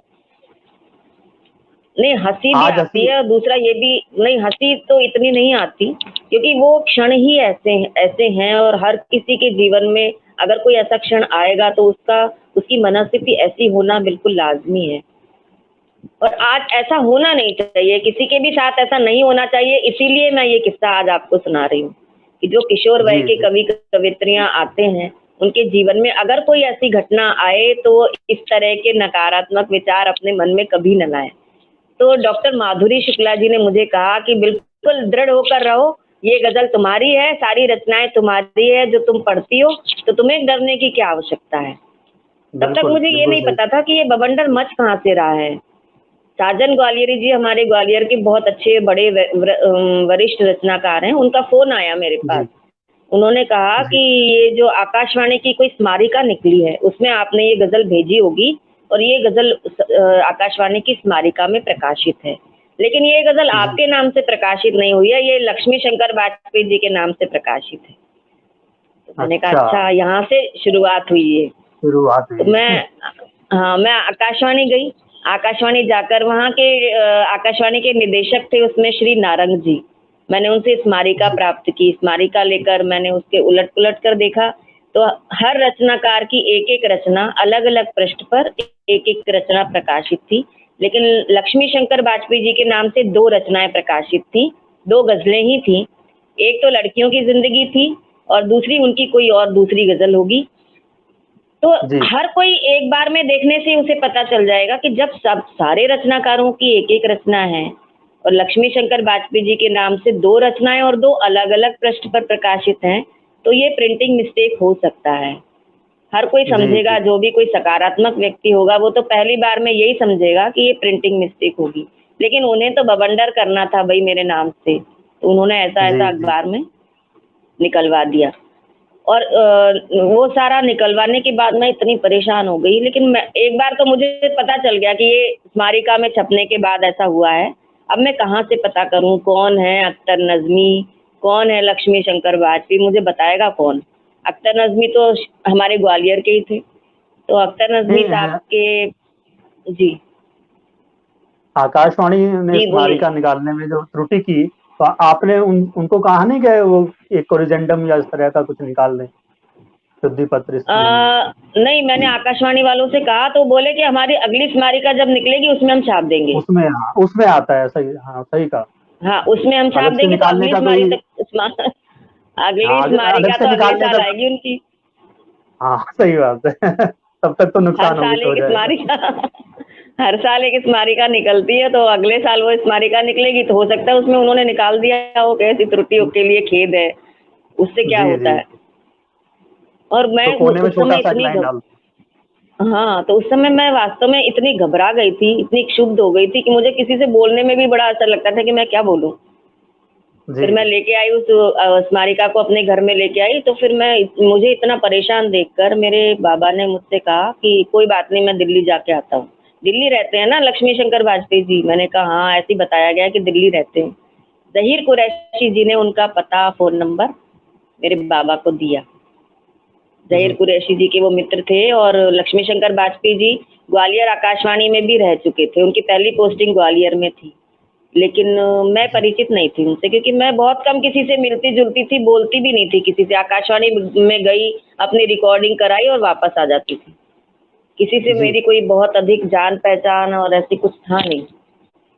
नहीं, हंसी भी आज आती हंसी। है, और दूसरा ये भी नहीं, हंसी तो इतनी नहीं आती, क्योंकि वो क्षण ही ऐसे हैं, और हर किसी के जीवन में अगर कोई ऐसा क्षण आएगा तो उसकी मनस्थिति ऐसी होना बिल्कुल लाजमी है। और आज ऐसा होना नहीं चाहिए, किसी के भी साथ ऐसा नहीं होना चाहिए। इसीलिए मैं ये किस्सा आज आपको सुना रही हूँ कि जो किशोर वय जी के जी। कवि कवित्रियां आते हैं, उनके जीवन में अगर कोई ऐसी घटना आए तो इस तरह के नकारात्मक विचार अपने मन में कभी न लाएं। तो डॉक्टर माधुरी शुक्ला जी ने मुझे कहा कि बिल्कुल दृढ़ होकर रहो, ये गजल तुम्हारी है, सारी रचनाएं तुम्हारी है, जो तुम पढ़ती हो, तो तुम्हें डरने की क्या आवश्यकता है। तब तक बिल्कुल मुझे ये बिल्कुल नहीं सही। पता था कि ये बवंडर मच कहाँ से रहा है। साजन ग्वालियरी जी हमारे ग्वालियर के बहुत अच्छे बड़े वरिष्ठ रचनाकार हैं, उनका फोन आया मेरे पास। जी उन्होंने कहा जी कि ये जो आकाशवाणी की कोई स्मारिका निकली है उसमें आपने ये गजल भेजी होगी और ये गजल आकाशवाणी की स्मारिका में प्रकाशित है, लेकिन ये गजल जी। आपके नाम से प्रकाशित नहीं हुई है, ये लक्ष्मी शंकर वाजपेयी जी के नाम से प्रकाशित है। तो मैंने कहा अच्छा, अच्छा, यहाँ से शुरुआत हुई है। शुरुआत तो हुई है। मैं आकाशवाणी गई। आकाशवाणी जाकर वहाँ के आकाशवाणी के निदेशक थे उसमें श्री नारंग जी। मैंने उनसे स्मारिका जी प्राप्त की। स्मारिका लेकर मैंने उसके उलट-पुलट कर देखा, तो हर रचनाकार की एक-एक रचना अलग-अलग पृष्ठ पर एक-एक रचना प्रकाशित थी। लेकिन लक्ष्मी शंकर वाजपेयी जी के नाम से 2 रचनाएँ प्रकाशित थीं, 2 गज़लें ही थीं। एक तो लड़कियों की ज़िंदगी थी और दूसरी उनकी कोई और दूसरी गज़ल होगी। तो जी हर कोई एक बार में देखने से उसे पता चल जाएगा कि जब सब सारे रचनाकारों की एक-एक रचना है और लक्ष्मी शंकर वाजपेयी जी के नाम से 2 रचनाएँ और 2 अलग-अलग पृष्ठ पर प्रकाशित हैं, तो ये प्रिंटिंग मिस्टेक हो सकता है। हर कोई जी समझेगा, जी जो भी कोई सकारात्मक व्यक्ति होगा वो तो पहली बार में यही समझेगा कि ये प्रिंटिंग मिस्टेक होगी। लेकिन उन्हें तो बवंडर करना था भई मेरे नाम से, तो उन्होंने जी ऐसा-ऐसा जी अखबार में निकलवा दिया। और वो सारा निकलवाने के बाद मैं इतनी परेशान हो गई, लेकिन मैं एक बार तो मुझे पता चल गया कि ये स्मारिका में छपने के बाद ऐसा हुआ है। अब मैं कहाँ से पता करूँ कौन है अख्तर नज़मी, कौन है लक्ष्मी शंकर वाजपेयी, मुझे बताएगा कौन? अख्तर नज़मी तो हमारे ग्वालियर के ही थे, तो अख्तर नज़मी नहीं साहब के जी, आकाशवाणी ने जी बोलिए। स्मारिका निकालने में जो त्रुटि की, तो आपने उनको कहा नहीं कि वो एक कोरिजेंडम या इस तरह का कुछ निकाल दें, शुद्धि पत्र अ, स्पेलिंग में? नहीं, मैंने आकाशवाणी वालों से कहा तो बोले कि हमारी अगली स्मारिका जब निकलेगी उसमें हम छाप देंगे। उसमें, हाँ, उसमें आता है, सही, हाँ सही कहा। हाँ, उसमें हम छाप अलग से देंगे तो निकालने अगली का कोई, अगली हाँ, अलग स्मारिका से तो अगले निकालने साल का, आएगी उनकी। हाँ सही बात है। तब तक तो हर नुकसान साल हो एक जाएगा। स्मारिका हर साल एक स्मारिका निकलती है, तो अगले साल वो स्मारिका निकलेगी तो हो सकता है उसमें उन्होंने निकाल दिया हो, कैसी त्रुटियों के लिए खेद है, उससे क्या जी होता जी। है। और मैं तो कोने में उस छोटा समय सा एक इतनी लाइन डाल। हाँ, तो उस समय मैं वास्तव में इतनी घबरा गई थी, इतनी क्षुब्ध हो गई थी कि मुझे किसी से बोलने में भी बड़ा असर लगता था कि मैं क्या बोलूँ? जी फिर मैं जी। लेके आई उस स्मारिका को अपने घर में लेके आई, तो फिर मुझे इतना परेशान देखकर मेरे बाबा ने मुझसे कहा कि कोई बात नहीं, मैं दिल्ली जाके आता हूँ। दिल्ली रहते हैं ना लक्ष्मी शंकर वाजपेयी जी? मैंने कहा हाँ, ऐसे ही बताया गया है कि दिल्ली रहते हैं। ज़हीर कुरैशी जी ने उनका पता, फ़ोन नंबर मेरे बाबा को दिया। ज़हीर जी कुरैशी जी के वो मित्र थे और लक्ष्मी शंकर वाजपेयी जी ग्वालियर आकाशवाणी में भी रह चुके थे। उनकी पहली पोस्टिंग ग्वालियर में थी। लेकिन मैं जी। परिचित नहीं थी उनसे, क्योंकि मैं बहुत कम किसी से मिलती-जुलती थी, बोलती भी नहीं थी किसी से। आकाशवाणी में गई, अपनी रिकॉर्डिंग कराई और वापस आ जाती थी। किसी से जी मेरी कोई बहुत अधिक जान-पहचान और ऐसी कुछ था नहीं।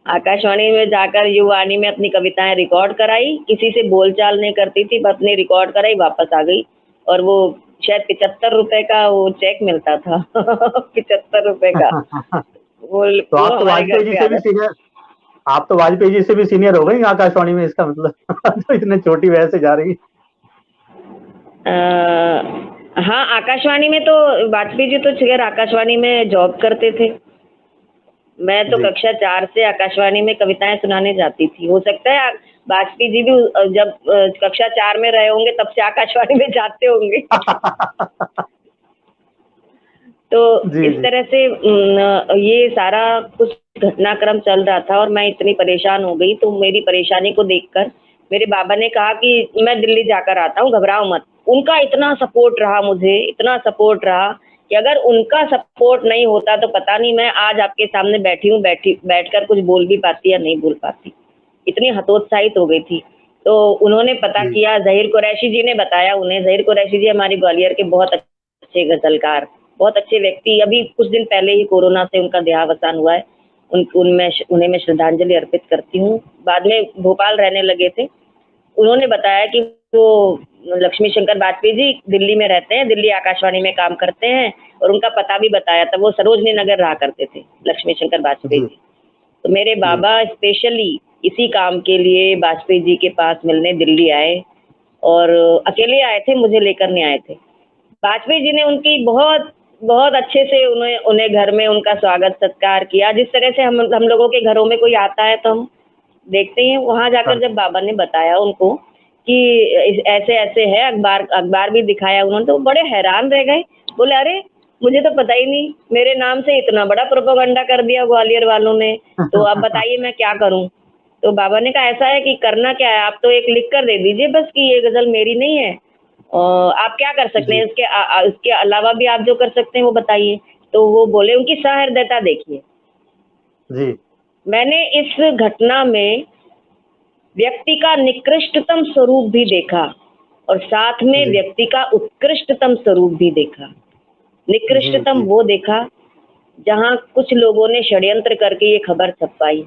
आकाशवाणी में जाकर युवावाणी में अपनी कविताएँ रिकॉर्ड कराई, किसी से बोलचाल नहीं करती थी, बस अपनी रिकॉर्ड कराई, वापस आ गई। और वो शायद ₹75 का वो चेक मिलता था। ₹75 का। तो वो आप तो हमारे घर वाजपेयी जी पे से आ भी जाता। सीनियर, आप तो वाजपेयी जी से भी सीनियर हो गई आकाशवाणी में, इसका मतलब। तो इतने छोटी वयस से जा रही। अ, हाँ, आकाशवाणी में तो वाजपेयी जी तो खैर आकाशवाणी में जॉब करते थे। मैं तो जी। कक्षा 4 से आकाशवाणी में कविताएँ सुनाने जाती थी। हो सकता है वाजपेयी जी भी जब कक्षा 4 में रहे होंगे तब से आकाशवाणी में जाते होंगे। तो जी इस जी। तरह से ये सारा कुछ घटनाक्रम चल रहा था और मैं इतनी परेशान हो गई, तो मेरी परेशानी को देखकर मेरे बाबा ने कहा कि मैं दिल्ली जाकर आता हूँ, घबराओ मत। उनका इतना सपोर्ट रहा मुझे, इतना सपोर्ट रहा कि अगर उनका सपोर्ट नहीं होता तो पता नहीं मैं आज आपके सामने बैठकर कुछ बोल भी पाती या नहीं बोल पाती। इतनी हतोत्साहित हो गई थी। तो उन्होंने पता जी किया, ज़हीर कुरैशी जी ने बताया उन्हें। ज़हीर कुरैशी जी हमारे ग्वालियर के बहुत अच्छे गज़लकार, बहुत अच्छे व्यक्ति, अभी कुछ दिन पहले ही कोरोना से उनका देहावसान हुआ है। उन्हें मैं श्रद्धांजलि अर्पित करती हूँ। बाद में भोपाल रहने लगे थे। उन्होंने बताया कि वो लक्ष्मी शंकर वाजपेयी जी दिल्ली में रहते हैं, दिल्ली आकाशवाणी में काम करते हैं और उनका पता भी बताया था। वो सरोजनी नगर रहा करते थे, लक्ष्मी शंकर वाजपेयी जी जी। तो मेरे जी। बाबा स्पेशली इसी काम के लिए वाजपेयी जी के पास मिलने दिल्ली आए और अकेले आए थे, मुझे लेकर नहीं आए थे। वाजपेयी जी ने उनकी बहुत बहुत अच्छे से उन्हें उन्हें घर में उनका स्वागत सत्कार किया। जिस तरह से हम लोगों के घरों में कोई आता है तो हम देखते ही हैं। वहाँ हाँ जाकर जब बाबा ने बताया उनको कि ऐसे ऐसे है, अखबार भी दिखाया उन्होंने। तो बड़े हैरान रह गए, बोले अरे मुझे तो पता ही नहीं, मेरे नाम से इतना बड़ा प्रोपेगेंडा कर दिया ग्वालियर वालों ने, तो अब बताइए मैं क्या करूं। तो बाबा ने कहा ऐसा है कि करना क्या है, आप तो एक लिख कर दे दीजिए बस कि ये गजल मेरी नहीं है, आप क्या कर सकते हैं, इसके अलावा भी आप जो कर सकते हैं वो बताइए। तो वो बोले, उनकी सहृदयता देखिए। जी मैंने इस घटना में व्यक्ति का निकृष्टतम स्वरूप भी देखा और साथ में जी व्यक्ति का उत्कृष्टतम स्वरूप भी देखा। निकृष्टतम जी वो देखा जहां कुछ लोगों ने षड्यंत्र करके ये खबर छपवाई,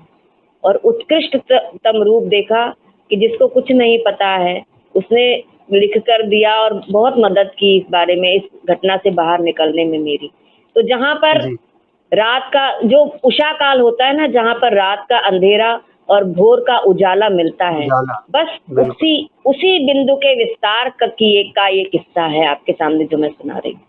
और उत्कृष्टतम रूप देखा कि जिसको कुछ नहीं पता है उसने लिख कर दिया और बहुत मदद की इस बारे में, इस घटना से बाहर निकलने में मेरी। तो जहां पर जी रात का जो उषा काल होता है ना, जहां पर रात का अंधेरा और भोर का उजाला मिलता है, उजाला, बस बिल्कुल। उसी बिंदु के विस्तार का ये किस्सा है आपके सामने जो मैं सुना रही हूँ।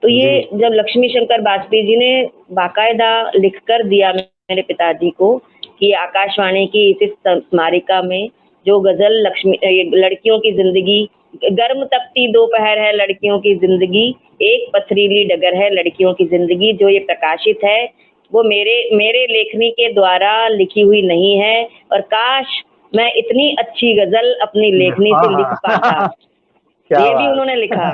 तो ये जी जब लक्ष्मी शंकर वाजपेयी जी ने बाकायदा लिख कर दिया मेरे पिताजी को कि आकाशवाणी की इस स्मारिका में जो गजल लड़कियों की जिंदगी, गर्म तपती दोपहर है लड़कियों की जिंदगी, एक पथरीली डगर है लड़कियों की जिंदगी, जो ये प्रकाशित है वो मेरे लेखनी के द्वारा लिखी हुई नहीं है, और काश मैं इतनी अच्छी गजल अपनी लेखनी हाँ से लिख पाता। हाँ क्या ये भी बात। उन्होंने लिखा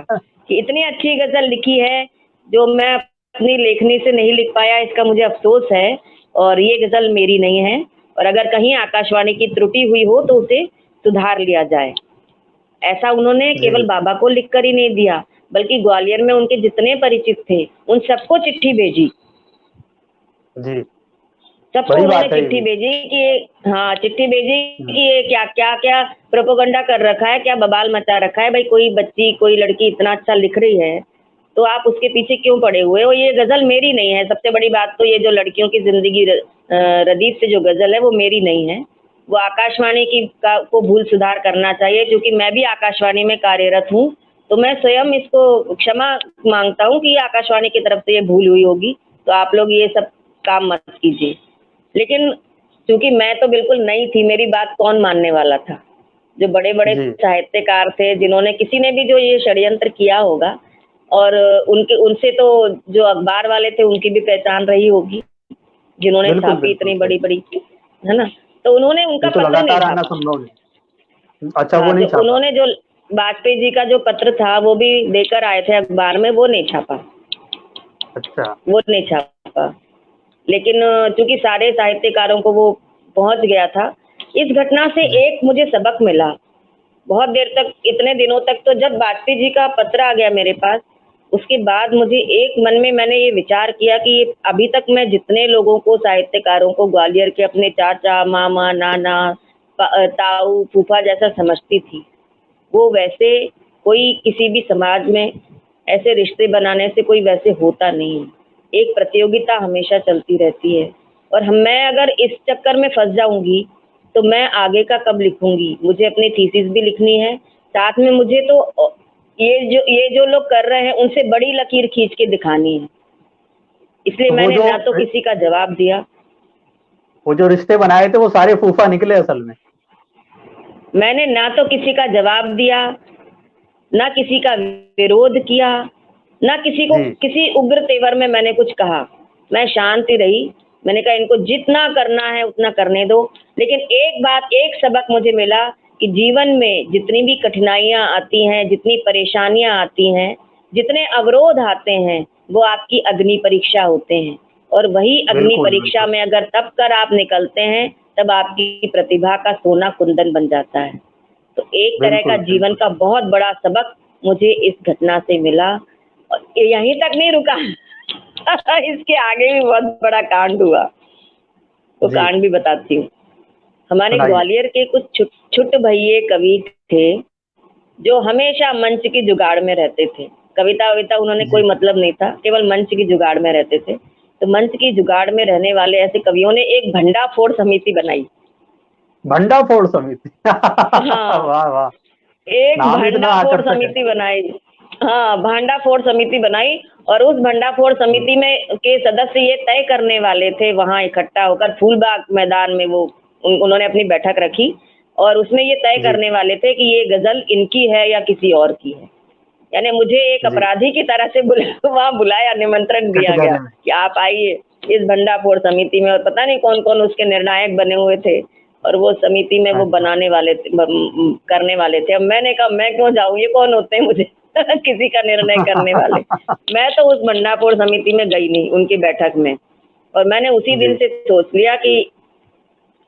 कि इतनी अच्छी गजल लिखी है जो मैं अपनी लेखनी से नहीं लिख पाया, इसका मुझे अफसोस है, और ये गजल मेरी नहीं है, और अगर कहीं आकाशवाणी की त्रुटि हुई हो तो उसे सुधार लिया जाए। ऐसा उन्होंने जी केवल बाबा को लिख कर ही नहीं दिया, बल्कि ग्वालियर में उनके जितने परिचित थे उन सबको चिट्ठी भेजी। जी सबको बड़ी उन्होंने बात है ये चिट्ठी भी। भेजी कि हाँ, चिट्ठी भेजी कि ये क्या क्या क्या प्रोपेगेंडा कर रखा है, क्या बवाल मचा रखा है भाई, कोई बच्ची कोई लड़की इतना अच्छा लिख रही है तो आप उसके पीछे क्यों पड़े हुए हो, ये गजल मेरी नहीं है। सबसे बड़ी बात तो ये जो लड़कियों की जिंदगी रदीफ से जो गजल है वो मेरी नहीं है, वो आकाशवाणी को भूल सुधार करना चाहिए। क्योंकि मैं भी आकाशवाणी में कार्यरत हूँ, तो मैं स्वयं इसको क्षमा मांगता हूँ कि आकाशवाणी की तरफ से ये भूल हुई होगी, तो आप लोग ये सब काम मत कीजिए। लेकिन क्योंकि मैं तो बिल्कुल नई थी, मेरी बात कौन मानने वाला था। जो बड़े बड़े जी साहित्यकार थे, जिन्होंने किसी ने भी जो ये षड्यंत्र किया होगा, और उनसे तो जो अखबार वाले थे उनकी भी पहचान रही होगी, जिन्होंने बिल्कुल छापी बिल्कुल इतनी सही। बड़ी बड़ी, है ना। तो उन्होंने उनका ये तो पत्र नहीं लगातार आना छापा। संभव नहीं। अच्छा वो हाँ, नहीं जो छापा। उन्होंने जो वाजपेयी जी का जो पत्र था वो भी देकर आए थे अखबार में, वो नहीं छापा, अच्छा वो नहीं छापा। लेकिन चूंकि सारे साहित्यकारों को वो पहुंच गया था। इस घटना से जी एक मुझे सबक मिला। बहुत देर तक, इतने दिनों तक, तो जब वाजपेयी जी का पत्र आ गया मेरे पास, उसके बाद मुझे एक मन में मैंने ये विचार किया कि अभी तक मैं जितने लोगों को, साहित्यकारों को ग्वालियर के अपने चाचा, मामा, नाना, ताऊ, फूफा जैसा समझती थी, वो वैसे कोई किसी भी समाज में ऐसे रिश्ते बनाने से कोई वैसे होता नहीं है। एक प्रतियोगिता हमेशा चलती रहती है, और मैं अगर इस चक्कर में फंस जाऊंगी तो मैं आगे का कब लिखूंगी। मुझे अपनी थीसिस भी लिखनी है, साथ में मुझे तो ये जो लोग कर रहे हैं उनसे बड़ी लकीर खींच के दिखानी है। इसलिए तो मैंने ना तो किसी का जवाब दिया, वो जो रिश्ते बनाए थे वो सारे फूफा निकले असल में। मैंने ना तो किसी का जवाब दिया, ना किसी का विरोध किया, ना किसी को जी किसी उग्र तेवर में मैंने कुछ कहा। मैं शांति रही। मैंने कहा इनको जितना करना है उतना करने दो। लेकिन एक बात, एक सबक मुझे मिला कि जीवन में जितनी भी कठिनाइयां आती हैं, जितनी परेशानियां आती हैं, जितने अवरोध आते हैं, वो आपकी अग्नि परीक्षा होते हैं, और वही अग्नि बिल्कुल परीक्षा बिल्कुल में अगर तब कर आप निकलते हैं, तब आपकी प्रतिभा का सोना कुंदन बन जाता है। तो एक तरह का बिल्कुल जीवन बिल्कुल का बहुत बड़ा सबक मुझे इस घटना से मिला, और यहीं तक नहीं रुका इसके आगे भी बहुत बड़ा कांड हुआ, तो जी कांड भी बताती हूँ। हमारे सुनाइए। ग्वालियर के कुछ छुट भैये कवि थे जो हमेशा मंच की जुगाड़ में रहते थे। कविता वविता उन्होंने कोई जी मतलब नहीं था, केवल मंच की जुगाड़ में रहते थे। तो मंच की जुगाड़ में रहने वाले ऐसे कवियों ने एक भंडाफोड़ समिति बनाई। भंडाफोड़ समिति हाँ, वाह वाह, एक नाम इतना भंडाफोड़ आकर्षक है। समिति बनाई। हाँ, भंडाफोड़ समिति बनाई, और उस भंडाफोड़ समिति में के सदस्य ये तय करने वाले थे, वहां इकट्ठा होकर फूलबाग मैदान में वो उन्होंने अपनी बैठक रखी, और उसमें ये तय करने वाले थे कि ये गजल इनकी है या किसी और की है। यानी मुझे एक अपराधी की तरह से वहाँ बुलाया, निमंत्रण दिया गया कि आप आइए इस भंडाफोड़ समिति में, और पता नहीं कौन कौन उसके निर्णायक बने हुए थे और वो समिति में वो बनाने वाले थे, करने वाले थे। अब मैंने कहा मैं क्यों जाऊं, ये कौन होते हैं मुझे किसी का निर्णय करने वाले। मैं तो उस भंडाफोड़ समिति में गई नहीं, उनकी बैठक में, और मैंने उसी दिन से सोच लिया कि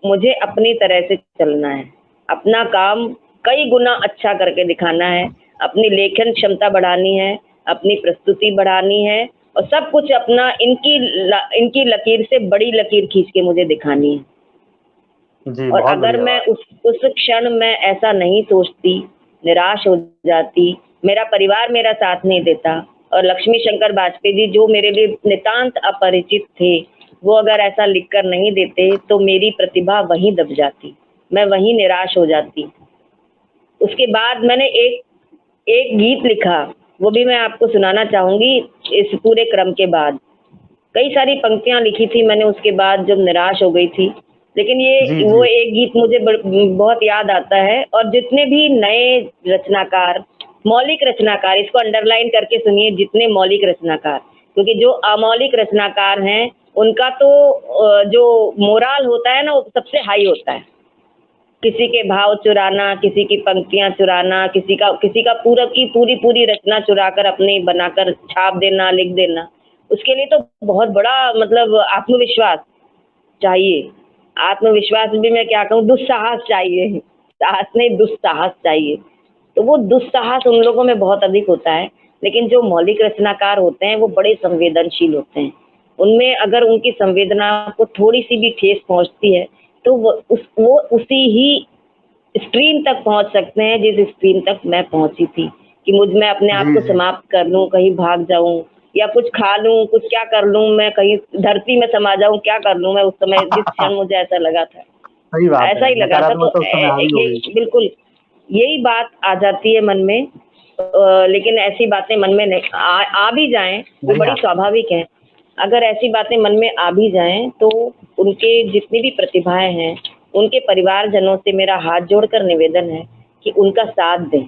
मुझे अपनी तरह से चलना है, अपना काम कई गुना अच्छा करके दिखाना है, अपनी लेखन क्षमता बढ़ानी है, अपनी प्रस्तुति बढ़ानी है, और सब कुछ अपना इनकी लकीर से बड़ी लकीर खींच के मुझे दिखानी है। और अगर मैं उस क्षण में ऐसा नहीं सोचती, निराश हो जाती, मेरा परिवार मेरा साथ नहीं देता, और लक्ष्मी शंकर वाजपेयी जी जो मेरे लिए नितांत अपरिचित थे, वो अगर ऐसा लिखकर नहीं देते तो मेरी प्रतिभा वहीं दब जाती, मैं वहीं निराश हो जाती। उसके बाद मैंने एक गीत लिखा, वो भी मैं आपको सुनाना चाहूंगी इस पूरे क्रम के बाद। कई सारी पंक्तियां लिखी थी मैंने उसके बाद जब निराश हो गई थी, लेकिन वो एक गीत मुझे बहुत याद आता है। और जितने भी नए रचनाकार, मौलिक रचनाकार, इसको अंडरलाइन करके सुनिए, जितने मौलिक रचनाकार, क्योंकि जो अमौलिक रचनाकार हैं उनका तो जो मोराल होता है ना वो सबसे हाई होता है। किसी के भाव चुराना, किसी की पंक्तियां चुराना, किसी का पूरी रचना चुराकर अपने बनाकर छाप देना, लिख देना, उसके लिए तो बहुत बड़ा मतलब आत्मविश्वास चाहिए। आत्मविश्वास भी मैं क्या कहूँ, दुस्साहस चाहिए, साहस नहीं दुस्साहस चाहिए। तो वो दुस्साहस उन लोगों में बहुत अधिक होता है। लेकिन जो मौलिक रचनाकार होते हैं वो बड़े संवेदनशील होते हैं। उनमें अगर उनकी संवेदना को थोड़ी सी भी ठेस पहुंचती है तो वो उसी ही स्ट्रीम तक पहुंच सकते हैं जिस स्ट्रीम तक मैं पहुंची थी, कि मैं अपने आप को समाप्त कर लूं, कहीं भाग जाऊं, या कुछ खा लूं, कुछ क्या कर लूं, मैं कहीं धरती में समा जाऊं, क्या कर लूं मैं उस समय, जिस क्षण मुझे ऐसा लगा था, ऐसा ही लगा था। तो बिल्कुल यही बात आ जाती है मन में, लेकिन ऐसी बातें मन में नहीं आ भी जाएं वो बड़ी स्वाभाविक है। अगर ऐसी बातें मन में आ भी जाएं तो उनके जितनी भी प्रतिभाएं हैं, उनके परिवारजनों से मेरा हाथ जोड़कर निवेदन है कि उनका साथ दें।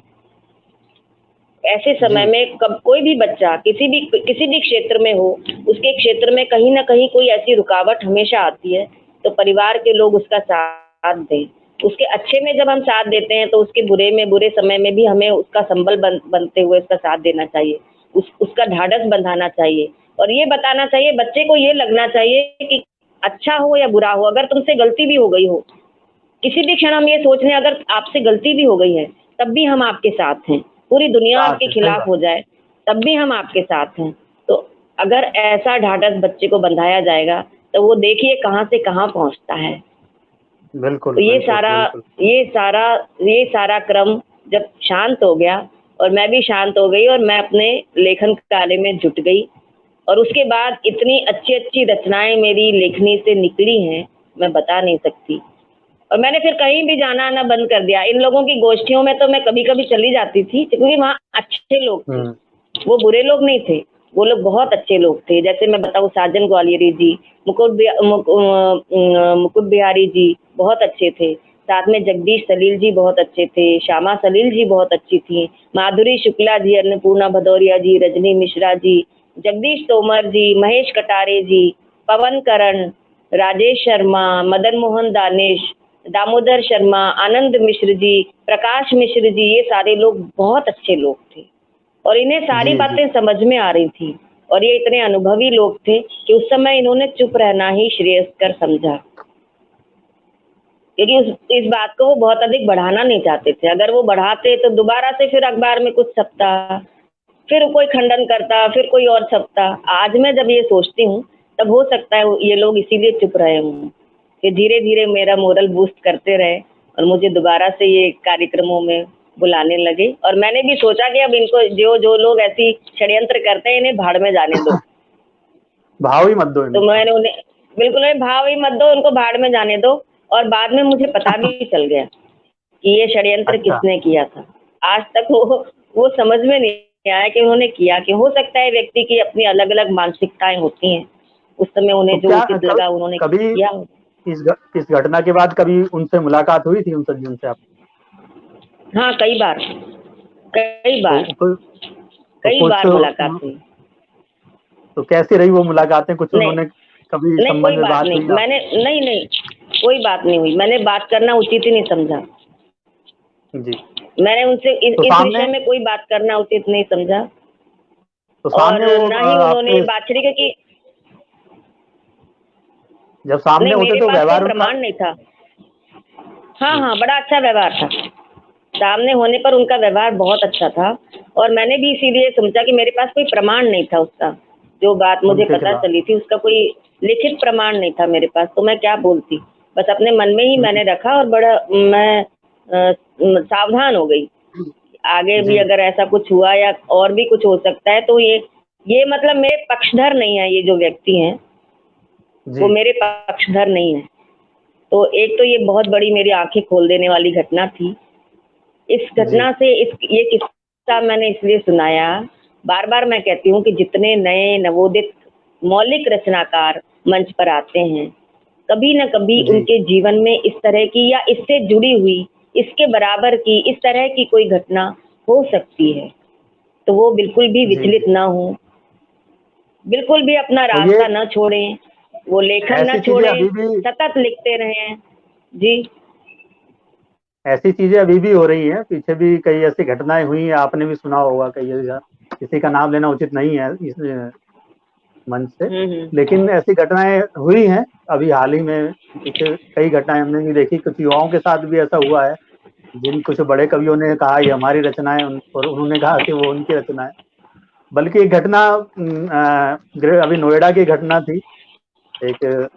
ऐसे समय में कोई भी बच्चा किसी भी क्षेत्र में हो, उसके क्षेत्र में कहीं ना कहीं कोई ऐसी रुकावट हमेशा आती है, तो परिवार के लोग उसका साथ दें। उसके अच्छे में जब हम साथ देते हैं तो उसके बुरे समय में भी हमें उसका संबल बनते हुए उसका साथ देना चाहिए, उसका ढाढ़स बंधाना चाहिए, और ये बताना चाहिए, बच्चे को ये लगना चाहिए कि अच्छा हो या बुरा हो, अगर तुमसे गलती भी हो गई हो, किसी भी क्षण हम ये सोच लें अगर आपसे गलती भी हो गई है तब भी हम आपके साथ हैं, पूरी दुनिया आपके खिलाफ हो जाए तब भी हम आपके साथ हैं। तो अगर ऐसा ढाढ़स बच्चे को बंधाया जाएगा तो वो देखिए कहाँ से कहाँ पहुंचता है। बिल्कुल। तो ये सारा क्रम जब शांत हो गया और मैं भी शांत हो गई और मैं अपने लेखन कार्य में जुट गई, और उसके बाद इतनी अच्छी अच्छी रचनाएं मेरी लेखनी से निकली हैं मैं बता नहीं सकती। और मैंने फिर कहीं भी जाना आना बंद कर दिया। इन लोगों की गोष्ठियों में तो मैं कभी कभी चली जाती थी क्योंकि वहाँ अच्छे लोग थे, वो बुरे लोग नहीं थे, वो लोग बहुत अच्छे लोग थे। जैसे मैं बताऊँ, साजन ग्वालियरी जी, मुकुट बिहारी जी बहुत अच्छे थे, साथ में जगदीश सलील जी बहुत अच्छे थे, श्यामा सलील जी बहुत अच्छी थी, माधुरी शुक्ला जी, अन्नपूर्णा भदौरिया जी, रजनी मिश्रा जी, जगदीश तोमर जी, महेश कटारे जी, पवन करण, राजेश शर्मा, मदन मोहन दानिश, दामोदर शर्मा, आनंद मिश्र जी, प्रकाश मिश्र जी, ये सारे लोग बहुत अच्छे लोग थे और इन्हें सारी बातें समझ में आ रही थी। और ये इतने अनुभवी लोग थे कि उस समय इन्होंने चुप रहना ही श्रेयस्कर समझा, क्योंकि इस बात को वो बहुत अधिक बढ़ाना नहीं चाहते थे। अगर वो बढ़ाते तो दोबारा से फिर अखबार में कुछ छपता, फिर कोई खंडन करता, फिर कोई और छपता। आज मैं जब ये सोचती हूँ तब हो सकता है ये लोग इसीलिए चुप रहे हों कि धीरे धीरे मेरा मोरल बूस्ट करते रहे और मुझे दोबारा से ये कार्यक्रमों में बुलाने लगे। और मैंने भी सोचा कि अब इनको जो लोग ऐसी षड्यंत्र करते हैं इन्हें भाड़ में जाने दो, भाव ही मत दो। तो मैंने उन्हें बिल्कुल भाव ही मत दो, उनको भाड़ में जाने दो। और बाद में मुझे पता भी चल गया कि ये षड्यंत्र किसने किया था। आज तक वो समझ में नहीं आया कि उन्होंने किया कि हो सकता है व्यक्ति की अपनी अलग अलग मानसिकताएं होती हैं, उस समय उन्हें जो उचित लगा उन्होंने किया। इस घटना के बाद कभी उनसे मुलाकात हुई थी, उन सज्जन से आप? हाँ, कई बार तो कुछ मुलाकात हुई। तो कैसी रही वो मुलाकातें? कुछ नहीं उन्होंने कभी नहीं, संबंध कोई में बात बात नहीं, हुई आप? मैंने नहीं, कोई बात नहीं हुई। मैंने बात करना उचित ही नहीं समझा। जी। मैंने उनसे तो इस सामने विषय में कोई बात करना उचित नहीं समझा। तो और सामने वो ना ही उन्होंने आपके बातचीत की। जब सामने नहीं, होते मेरे तो पास कोई व्यवहार उनका? प्रमाण नहीं था। हाँ जी। हाँ, बड़ा अच्छा व्यवहार था। सामने होने पर उनका व्यवहार बहुत अच्छा था। और मैंने भी इसीलिए समझा कि मेरे पास कोई प्रमाण नहीं था उसका। जो बात मुझे उनके पता खिलाफ? चली थी उसका कोई लिखित प्रमाण नहीं था मेरे पास, तो मैं क्या बोलती। बस अपने मन में ही मैंने रखा और बड़ा मैं सावधान हो गई। आगे भी जी अगर ऐसा कुछ हुआ या और भी कुछ हो सकता है तो ये मतलब मेरे पक्षधर नहीं है। ये जो व्यक्ति हैं वो जी मेरे पक्षधर नहीं है। तो एक तो ये बहुत बड़ी मेरी आंखें खोल देने वाली घटना थी। इस जी घटना से ये किस्सा मैंने इसलिए सुनाया। बार बार मैं कहती हूँ कि जितने नए नवोदित मौलिक रचनाकार मंच पर आते हैं, कभी न कभी जी उनके जीवन में इस तरह की या इससे जुड़ी हुई, इसके बराबर की, इस तरह की कोई घटना हो सकती है। तो वो बिल्कुल भी जी विचलित ना हो, बिल्कुल भी अपना तो ये रास्ता न छोड़ें, वो लेखन न ऐसी चीजें छोड़ें, अभी भी सतत लिखते रहें। जी। ऐसी चीजें अभी भी हो रही हैं। पीछे भी कई ऐसी घटनाएं हुई हैं, आपने भी सुना होगा। कई ऐसा, किसी का नाम लेना उचित नहीं है इस मंच से, हम्म। लेकिन ऐसी घटनाएं हुई हैं अभी हाल ही में। पीछे कई घटनाएं हमने भी देखी, कुछ युवाओं के साथ भी ऐसा हुआ है, जिन कुछ बड़े कवियों ने कहा ये हमारी रचना है, और उन्होंने कहा कि वो उनकी रचना है। बल्कि एक घटना अभी नोएडा की घटना थी। एक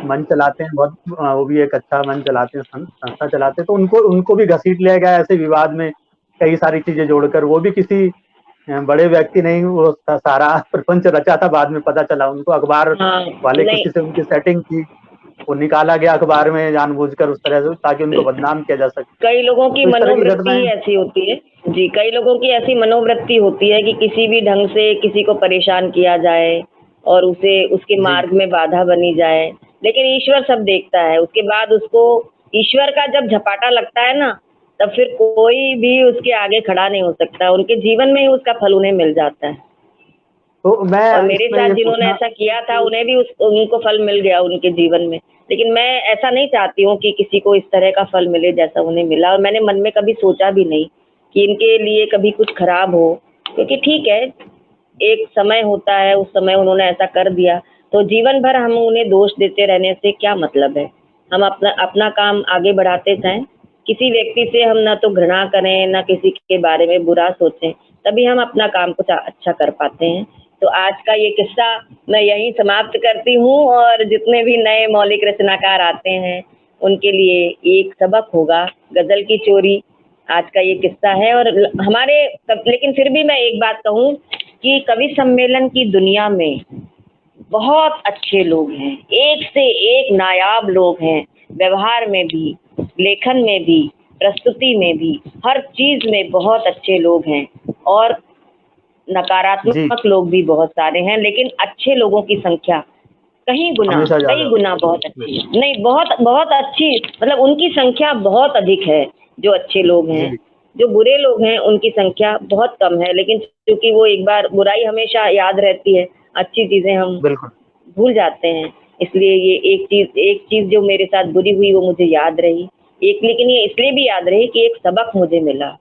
मंच चलाते हैं बहुत, वो भी एक अच्छा मंच चलाते हैं, संस्था चलाते हैं, तो उनको उनको भी घसीट लिया गया ऐसे विवाद में, कई सारी चीजें जोड़कर। वो भी किसी बड़े व्यक्ति नहीं, वो सारा प्रपंच रचा था। बाद में पता चला उनको अखबार हाँ। वाले नहीं, किसी से उनकी सेटिंग थी, वो निकाला गया अखबार में जानबूझकर उस तरह से, ताकि उनको बदनाम किया जा सके। कई लोगों की तो इस तरह की मनोवृत्ति ही घटनाएं। ऐसी होती है। जी, कई लोगों की ऐसी मनोवृत्ति होती है कि किसी भी ढंग से किसी को परेशान किया जाए और उसे उसके जी मार्ग में बाधा बनी जाए। लेकिन ईश्वर सब देखता है। उसके बाद उसको ईश्वर का जब झपाटा लगता है ना, तब फिर कोई भी उसके आगे खड़ा नहीं हो सकता। उनके जीवन में ही उसका फल उन्हें मिल जाता है। तो मैं और मेरे इसमें साथ ये जिन्होंने पूछना। ऐसा किया था उन्हें भी उनको फल मिल गया उनके जीवन में। लेकिन मैं ऐसा नहीं चाहती हूँ कि किसी को इस तरह का फल मिले जैसा उन्हें मिला। और मैंने मन में कभी सोचा भी नहीं कि इनके लिए कभी कुछ खराब हो, क्योंकि ठीक है, एक समय होता है, उस समय उन्होंने ऐसा कर दिया, तो जीवन भर हम उन्हें दोष देते रहने से क्या मतलब है। हम अपना अपना काम आगे बढ़ाते जाएं। किसी व्यक्ति से हम ना तो घृणा करें, ना किसी के बारे में बुरा सोचें, तभी हम अपना काम कुछ अच्छा कर पाते हैं। तो आज का ये किस्सा मैं यहीं समाप्त करती हूँ। और जितने भी नए मौलिक रचनाकार आते हैं उनके लिए एक सबक होगा। गजल की चोरी आज का ये किस्सा है। और हमारे लेकिन फिर भी मैं एक बात कहूँ कि कवि सम्मेलन की दुनिया में बहुत अच्छे लोग हैं, एक से एक नायाब लोग हैं। व्यवहार में भी, लेखन में भी, प्रस्तुति में भी, हर चीज में बहुत अच्छे लोग हैं। और जी नकारात्मक लोग भी बहुत सारे हैं, लेकिन अच्छे लोगों की संख्या हमेशा कई ज्यादा गुना बहुत अच्छी है। नहीं, बहुत बहुत अच्छी, मतलब उनकी संख्या बहुत अधिक है जो अच्छे लोग हैं। जी जो बुरे लोग हैं उनकी संख्या बहुत कम है। लेकिन क्योंकि वो एक बार बुराई हमेशा याद रहती है, अच्छी चीजें हम बिल्कुल। भूल जाते हैं। इसलिए ये एक चीज जो मेरे साथ बुरी हुई वो मुझे याद रही। लेकिन ये इसलिए भी याद रही कि एक सबक मुझे मिला।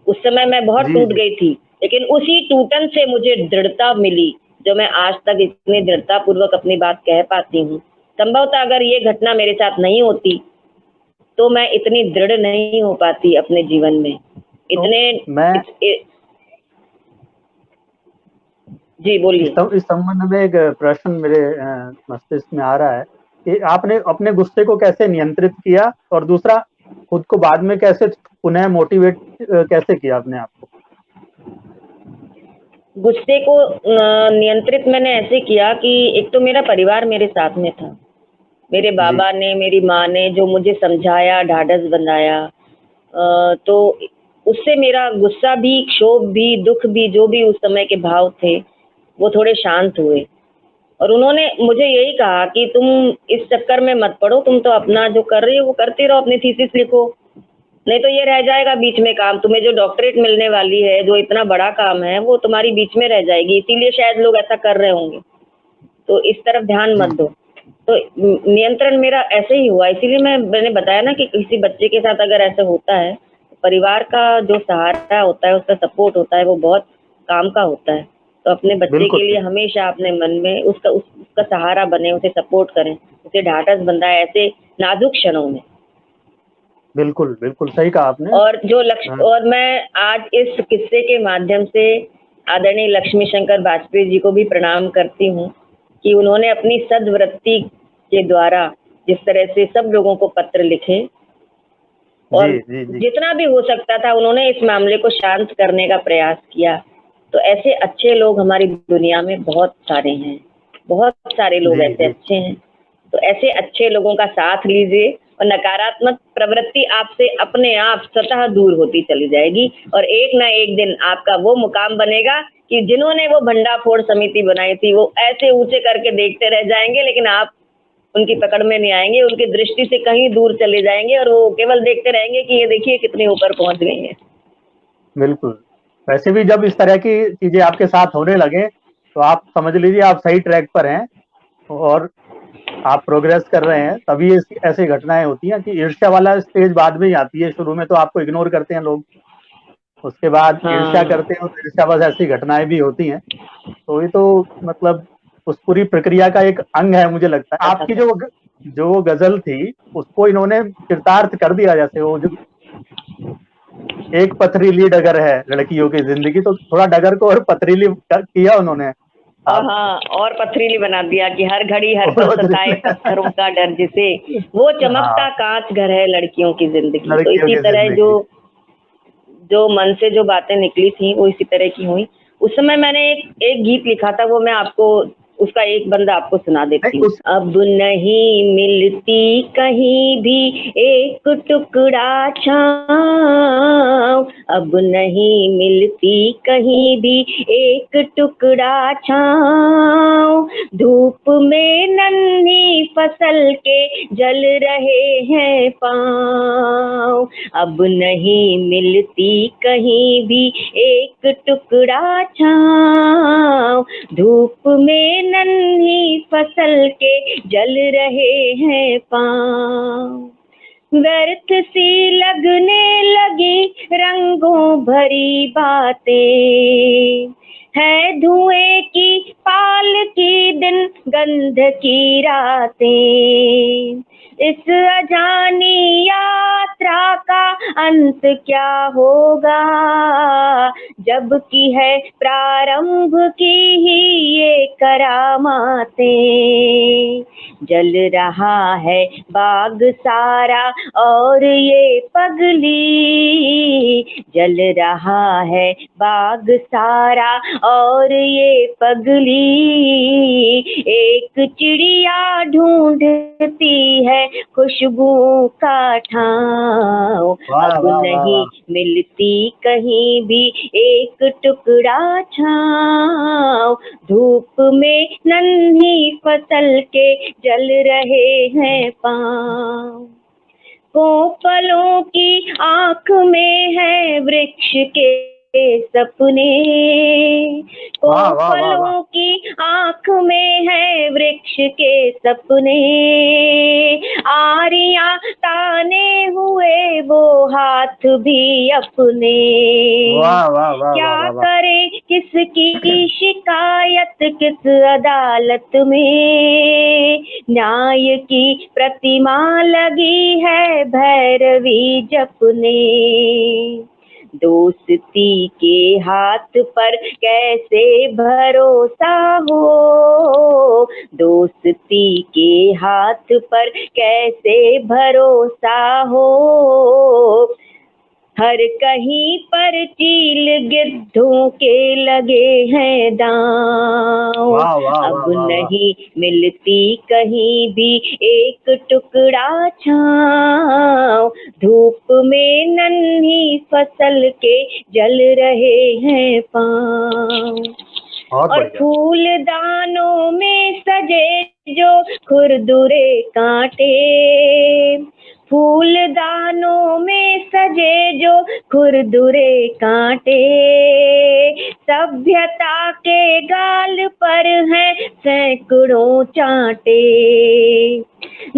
उस समय मैं बहुत जी टूट जी गई थी, लेकिन उसी टूटन से मुझे दृढ़ता मिली, जो मैं आज तक इतनी दृढ़ता पूर्वक अपनी बात कह पाती हूँ। संभवतः अगर ये घटना मेरे साथ नहीं होती तो मैं इतनी दृढ़ नहीं हो पाती अपने जीवन में। तो इतने मैं जी, बोलिए। इस संबंध में एक प्रश्न मेरे मस्तिष्क में आ रहा है कि आपने अपने गुस्से को कैसे नियंत्रित किया, और दूसरा, खुद को बाद में कैसे पुनः मोटिवेट कैसे किया अपने आप को? गुस्से को नियंत्रित मैंने ऐसे किया कि एक तो मेरा परिवार मेरे साथ में था। मेरे जी बाबा ने, मेरी माँ ने जो मुझे समझाया, ढाढ़स बंधाया, तो उससे मेरा गुस्सा भी, क्षोभ भी, दुख भी, जो भी उस समय के भाव थे वो थोड़े शांत हुए। और उन्होंने मुझे यही कहा कि तुम इस चक्कर में मत पड़ो, तुम तो अपना जो कर रही हो वो करती रहो, अपनी थीसिस लिखो, नहीं तो ये रह जाएगा बीच में काम। तुम्हें जो डॉक्टरेट मिलने वाली है, जो इतना बड़ा काम है, वो तुम्हारी बीच में रह जाएगी, इसीलिए शायद लोग ऐसा कर रहे होंगे, तो इस तरफ ध्यान मत दो। तो नियंत्रण मेरा ऐसे ही हुआ, इसीलिए मैंने बताया ना कि किसी बच्चे के साथ अगर ऐसा होता है, परिवार का जो सहारा होता है, उसका सपोर्ट होता है, वो बहुत काम का होता है। तो अपने बच्चे बिल्कुल के लिए हमेशा अपने मन में उसका सहारा बने, उसे सपोर्ट करें, उसे ढाढ़स बंधाए ऐसे नाजुक क्षणों में। बिल्कुल बिल्कुल सही कहा आपने। और जो लक्ष्य, और मैं आज इस किस्से के माध्यम से आदरणीय लक्ष्मी शंकर वाजपेयी जी को भी प्रणाम करती हूँ कि उन्होंने अपनी सद्वृत्ति के द्वारा जिस तरह से सब लोगों को पत्र लिखे और जी जी जी जितना भी हो सकता था उन्होंने इस मामले को शांत करने का प्रयास किया। तो ऐसे अच्छे लोग हमारी दुनिया में बहुत सारे हैं, बहुत सारे लोग जी ऐसे जी अच्छे हैं। तो ऐसे अच्छे लोगों का साथ लीजिए और नकारात्मक प्रवृत्ति आपसे अपने आप स्वतः दूर होती चली जाएगी, और एक ना एक दिन आपका वो मुकाम बनेगा कि जिन्होंने वो भंडाफोड़ समिति बनाई थी वो ऐसे ऊंचे करके देखते रह जाएंगे, लेकिन आप उनकी पकड़ में नहीं आएंगे, उनकी दृष्टि से कहीं दूर चले जाएंगे और वो केवल देखते रहेंगे कि ये देखिए कितने ऊपर पहुंच गई हैं। बिल्कुल। वैसे भी जब इस तरह की चीजें आपके साथ होने लगे तो आप समझ लीजिए आप सही ट्रैक पर हैं और आप प्रोग्रेस कर रहे हैं, तभी ऐसी घटनाएं होती हैं कि ईर्ष्या वाला स्टेज बाद में ही आती है। शुरू में तो आपको इग्नोर करते हैं लोग, उसके बाद ईर्ष्या हाँ करते हैं, तो ईर्ष्यावश ऐसी घटनाएं भी होती हैं। तो ये तो मतलब उस पूरी प्रक्रिया का एक अंग है मुझे लगता है। आपकी जो वो गजल थी उसको इन्होंने चरितार्थ कर दिया, जैसे वो जो एक पथरीली डगर है लड़कियों की जिंदगी, तो थोड़ा डगर को और पथरीली किया उन्होंने। आप हाँ, और पथरीली बना दिया कि हर घड़ी हर और पल सताए पथरीली पत्थरों का डर, जिसे वो चमकता हाँ, कांच घर है लड़कियों की जिंदगी। तो लड़कियों इसी की तरह जो जिंदगी। जो मन से जो बातें निकली थी वो इसी तरह की हुई। उस समय मैंने एक गीत लिखा था, वो मैं आपको उसका एक बंदा आपको सुना देती नहीं हूँ। उस अब नहीं मिलती कहीं भी एक टुकड़ा छाँव, अब नहीं मिलती कहीं भी एक टुकड़ा छाँव, धूप में नन्ही फसल के जल रहे हैं पाँव, अब नहीं मिलती कहीं भी एक टुकड़ा छाँव, धूप में नन्ही फसल के जल रहे हैं पाँव, व्यर्थ सी लगने लगी रंगों भरी बातें, है धुएं की पाल की दिन गंध की रातें, इस अजानी यात्रा का अंत क्या होगा, जबकि है प्रारंभ की ही ये करामातें, जल रहा है बाग सारा और ये पगली, जल रहा है बाग सारा और ये पगली, एक चिड़िया ढूंढती है खुशबू का ठाव, वाह अब वाह वाह नहीं वाह। मिलती कहीं भी एक टुकड़ा छाँव, धूप में नन्ही फसल के जल रहे हैं पाँव, कोपलों की आँख में है वृक्ष के सपने, वाह वाह वाह वाह। कोपलों की आँख में है वृक्ष के सपने, आरियां ताने हुए वो हाथ भी अपने, वाह वाह वाह क्या वाह वाह वाह। करे किसकी शिकायत किस अदालत में, न्याय की प्रतिमा लगी है भैरवी जपने, दोस्ती के हाथ पर कैसे भरोसा हो, दोस्ती के हाथ पर कैसे भरोसा हो, हर कहीं पर चील गिद्धों के लगे हैं दांव, वाह वाह वाह अब वाह वाह। नहीं मिलती कहीं भी एक टुकड़ा छाँव, धूप में नन्ही फसल के जल रहे हैं पाँव, बहुत और बढ़िया। फूलदानों में सजे जो खुरदुरे कांटे, फूलदानों में सजे जो खुरदुरे कांटे, सभ्यता के गाल पर हैं सैकड़ों चांटे।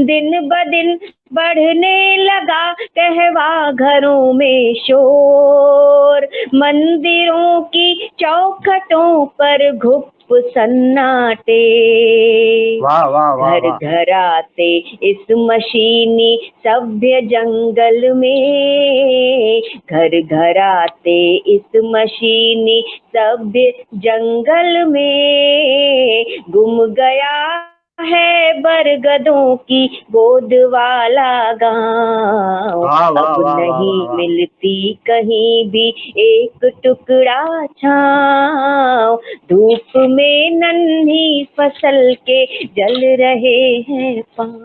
दिन ब दिन बढ़ने लगा कहवा घरों में शोर, मंदिरों की चौखटों पर घुप सन्नाटे। वाह वाह वाह घर वाह। घर आते इस मशीनी सभ्य जंगल में, घर घर आते इस मशीनी सभ्य जंगल में, गुम गया है बरगदों की गोद वाला गाँव। वाह वाह अब वाह वाह नहीं वाह वाह। मिलती कहीं भी एक टुकड़ा छाँव, धूप में नन्ही फसल के जल रहे हैं पाँव,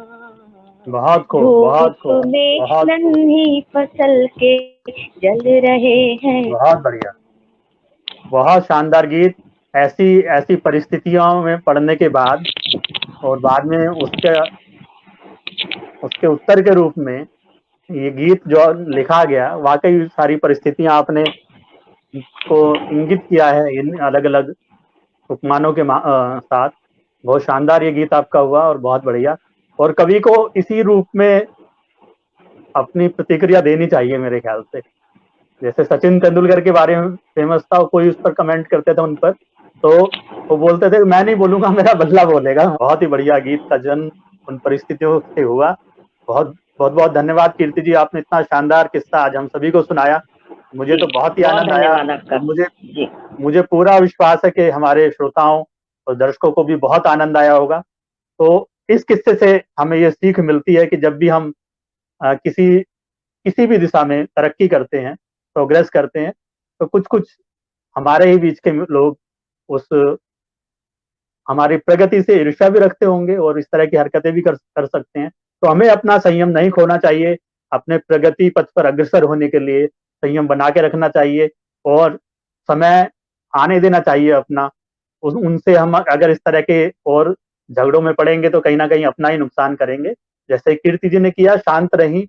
बहुत खूब, बहुत धूप खूब, में बहुत खूब, नन्ही फसल के जल रहे हैं। बहुत बढ़िया, बहुत शानदार गीत। ऐसी ऐसी परिस्थितियों में पढ़ने के बाद और बाद में उसके उसके उत्तर के रूप में ये गीत जो लिखा गया, वाकई सारी परिस्थितियां आपने को इंगित किया है इन अलग अलग उपमानों के साथ। बहुत शानदार ये गीत आपका हुआ और बहुत बढ़िया। और कवि को इसी रूप में अपनी प्रतिक्रिया देनी चाहिए मेरे ख्याल से। जैसे सचिन तेंदुलकर के बारे में फेमस था, कोई उस पर कमेंट करते थे उन पर, तो वो बोलते थे मैं नहीं बोलूंगा, मेरा बदला बोलेगा। बहुत ही बढ़िया गीत का जन्म उन परिस्थितियों से हुआ। बहुत बहुत बहुत धन्यवाद कीर्ति जी, आपने इतना शानदार किस्सा आज हम सभी को सुनाया। मुझे जी, तो बहुत ही बहुत आनंद आया धन्यवाद आपका। और मुझे जी, मुझे पूरा विश्वास है कि हमारे श्रोताओं और दर्शकों को भी बहुत आनंद आया होगा। तो इस किस्से से हमें ये सीख मिलती है कि जब भी हम किसी किसी भी दिशा में तरक्की करते हैं, प्रोग्रेस करते हैं, तो कुछ कुछ हमारे ही बीच के लोग उस हमारी प्रगति से ईर्ष्या भी रखते होंगे और इस तरह की हरकतें भी कर सकते हैं। तो हमें अपना संयम नहीं खोना चाहिए, अपने प्रगति पथ पर अग्रसर होने के लिए संयम बना के रखना चाहिए और समय आने देना चाहिए अपना। उनसे हम अगर इस तरह के और झगड़ों में पड़ेंगे तो कहीं न कहीं अपना ही नुकसान करेंगे। जैसे कीर्ति जी ने किया, शांत रहीं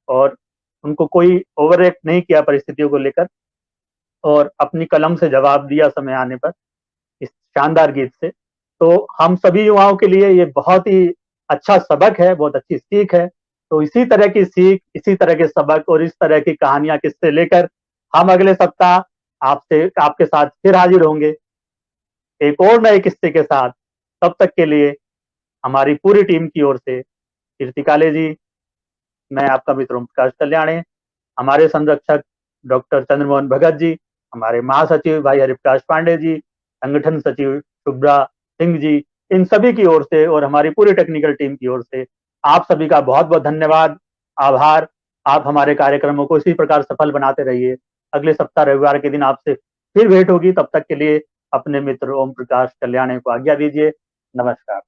और उनको कोई ओवर रिएक्ट नहीं किया परिस्थितियों को लेकर और अपनी कलम से जवाब दिया समय आने पर इस शानदार गीत से। तो हम सभी युवाओं के लिए ये बहुत ही अच्छा सबक है, बहुत अच्छी सीख है। तो इसी तरह की सीख, इसी तरह के सबक और इस तरह की कहानियाँ, किस्से लेकर हम अगले सप्ताह आपसे आपके साथ फिर हाजिर होंगे एक और नए किस्से के साथ। तब तक के लिए हमारी पूरी टीम की ओर से कीर्ति काले जी, मैं आपका मित्र ओम प्रकाश कल्याणे, हमारे संरक्षक डॉक्टर चंद्रमोहन भगत जी, हमारे महासचिव भाई हरिप्रकाश पांडे जी, संगठन सचिव शुभ्रा सिंह जी, इन सभी की ओर से और हमारी पूरी टेक्निकल टीम की ओर से आप सभी का बहुत बहुत धन्यवाद, आभार। आप हमारे कार्यक्रमों को इसी प्रकार सफल बनाते रहिए। अगले सप्ताह रविवार के दिन आपसे फिर भेंट होगी। तब तक के लिए अपने मित्र ओम प्रकाश कल्याणे को आज्ञा दीजिए। नमस्कार।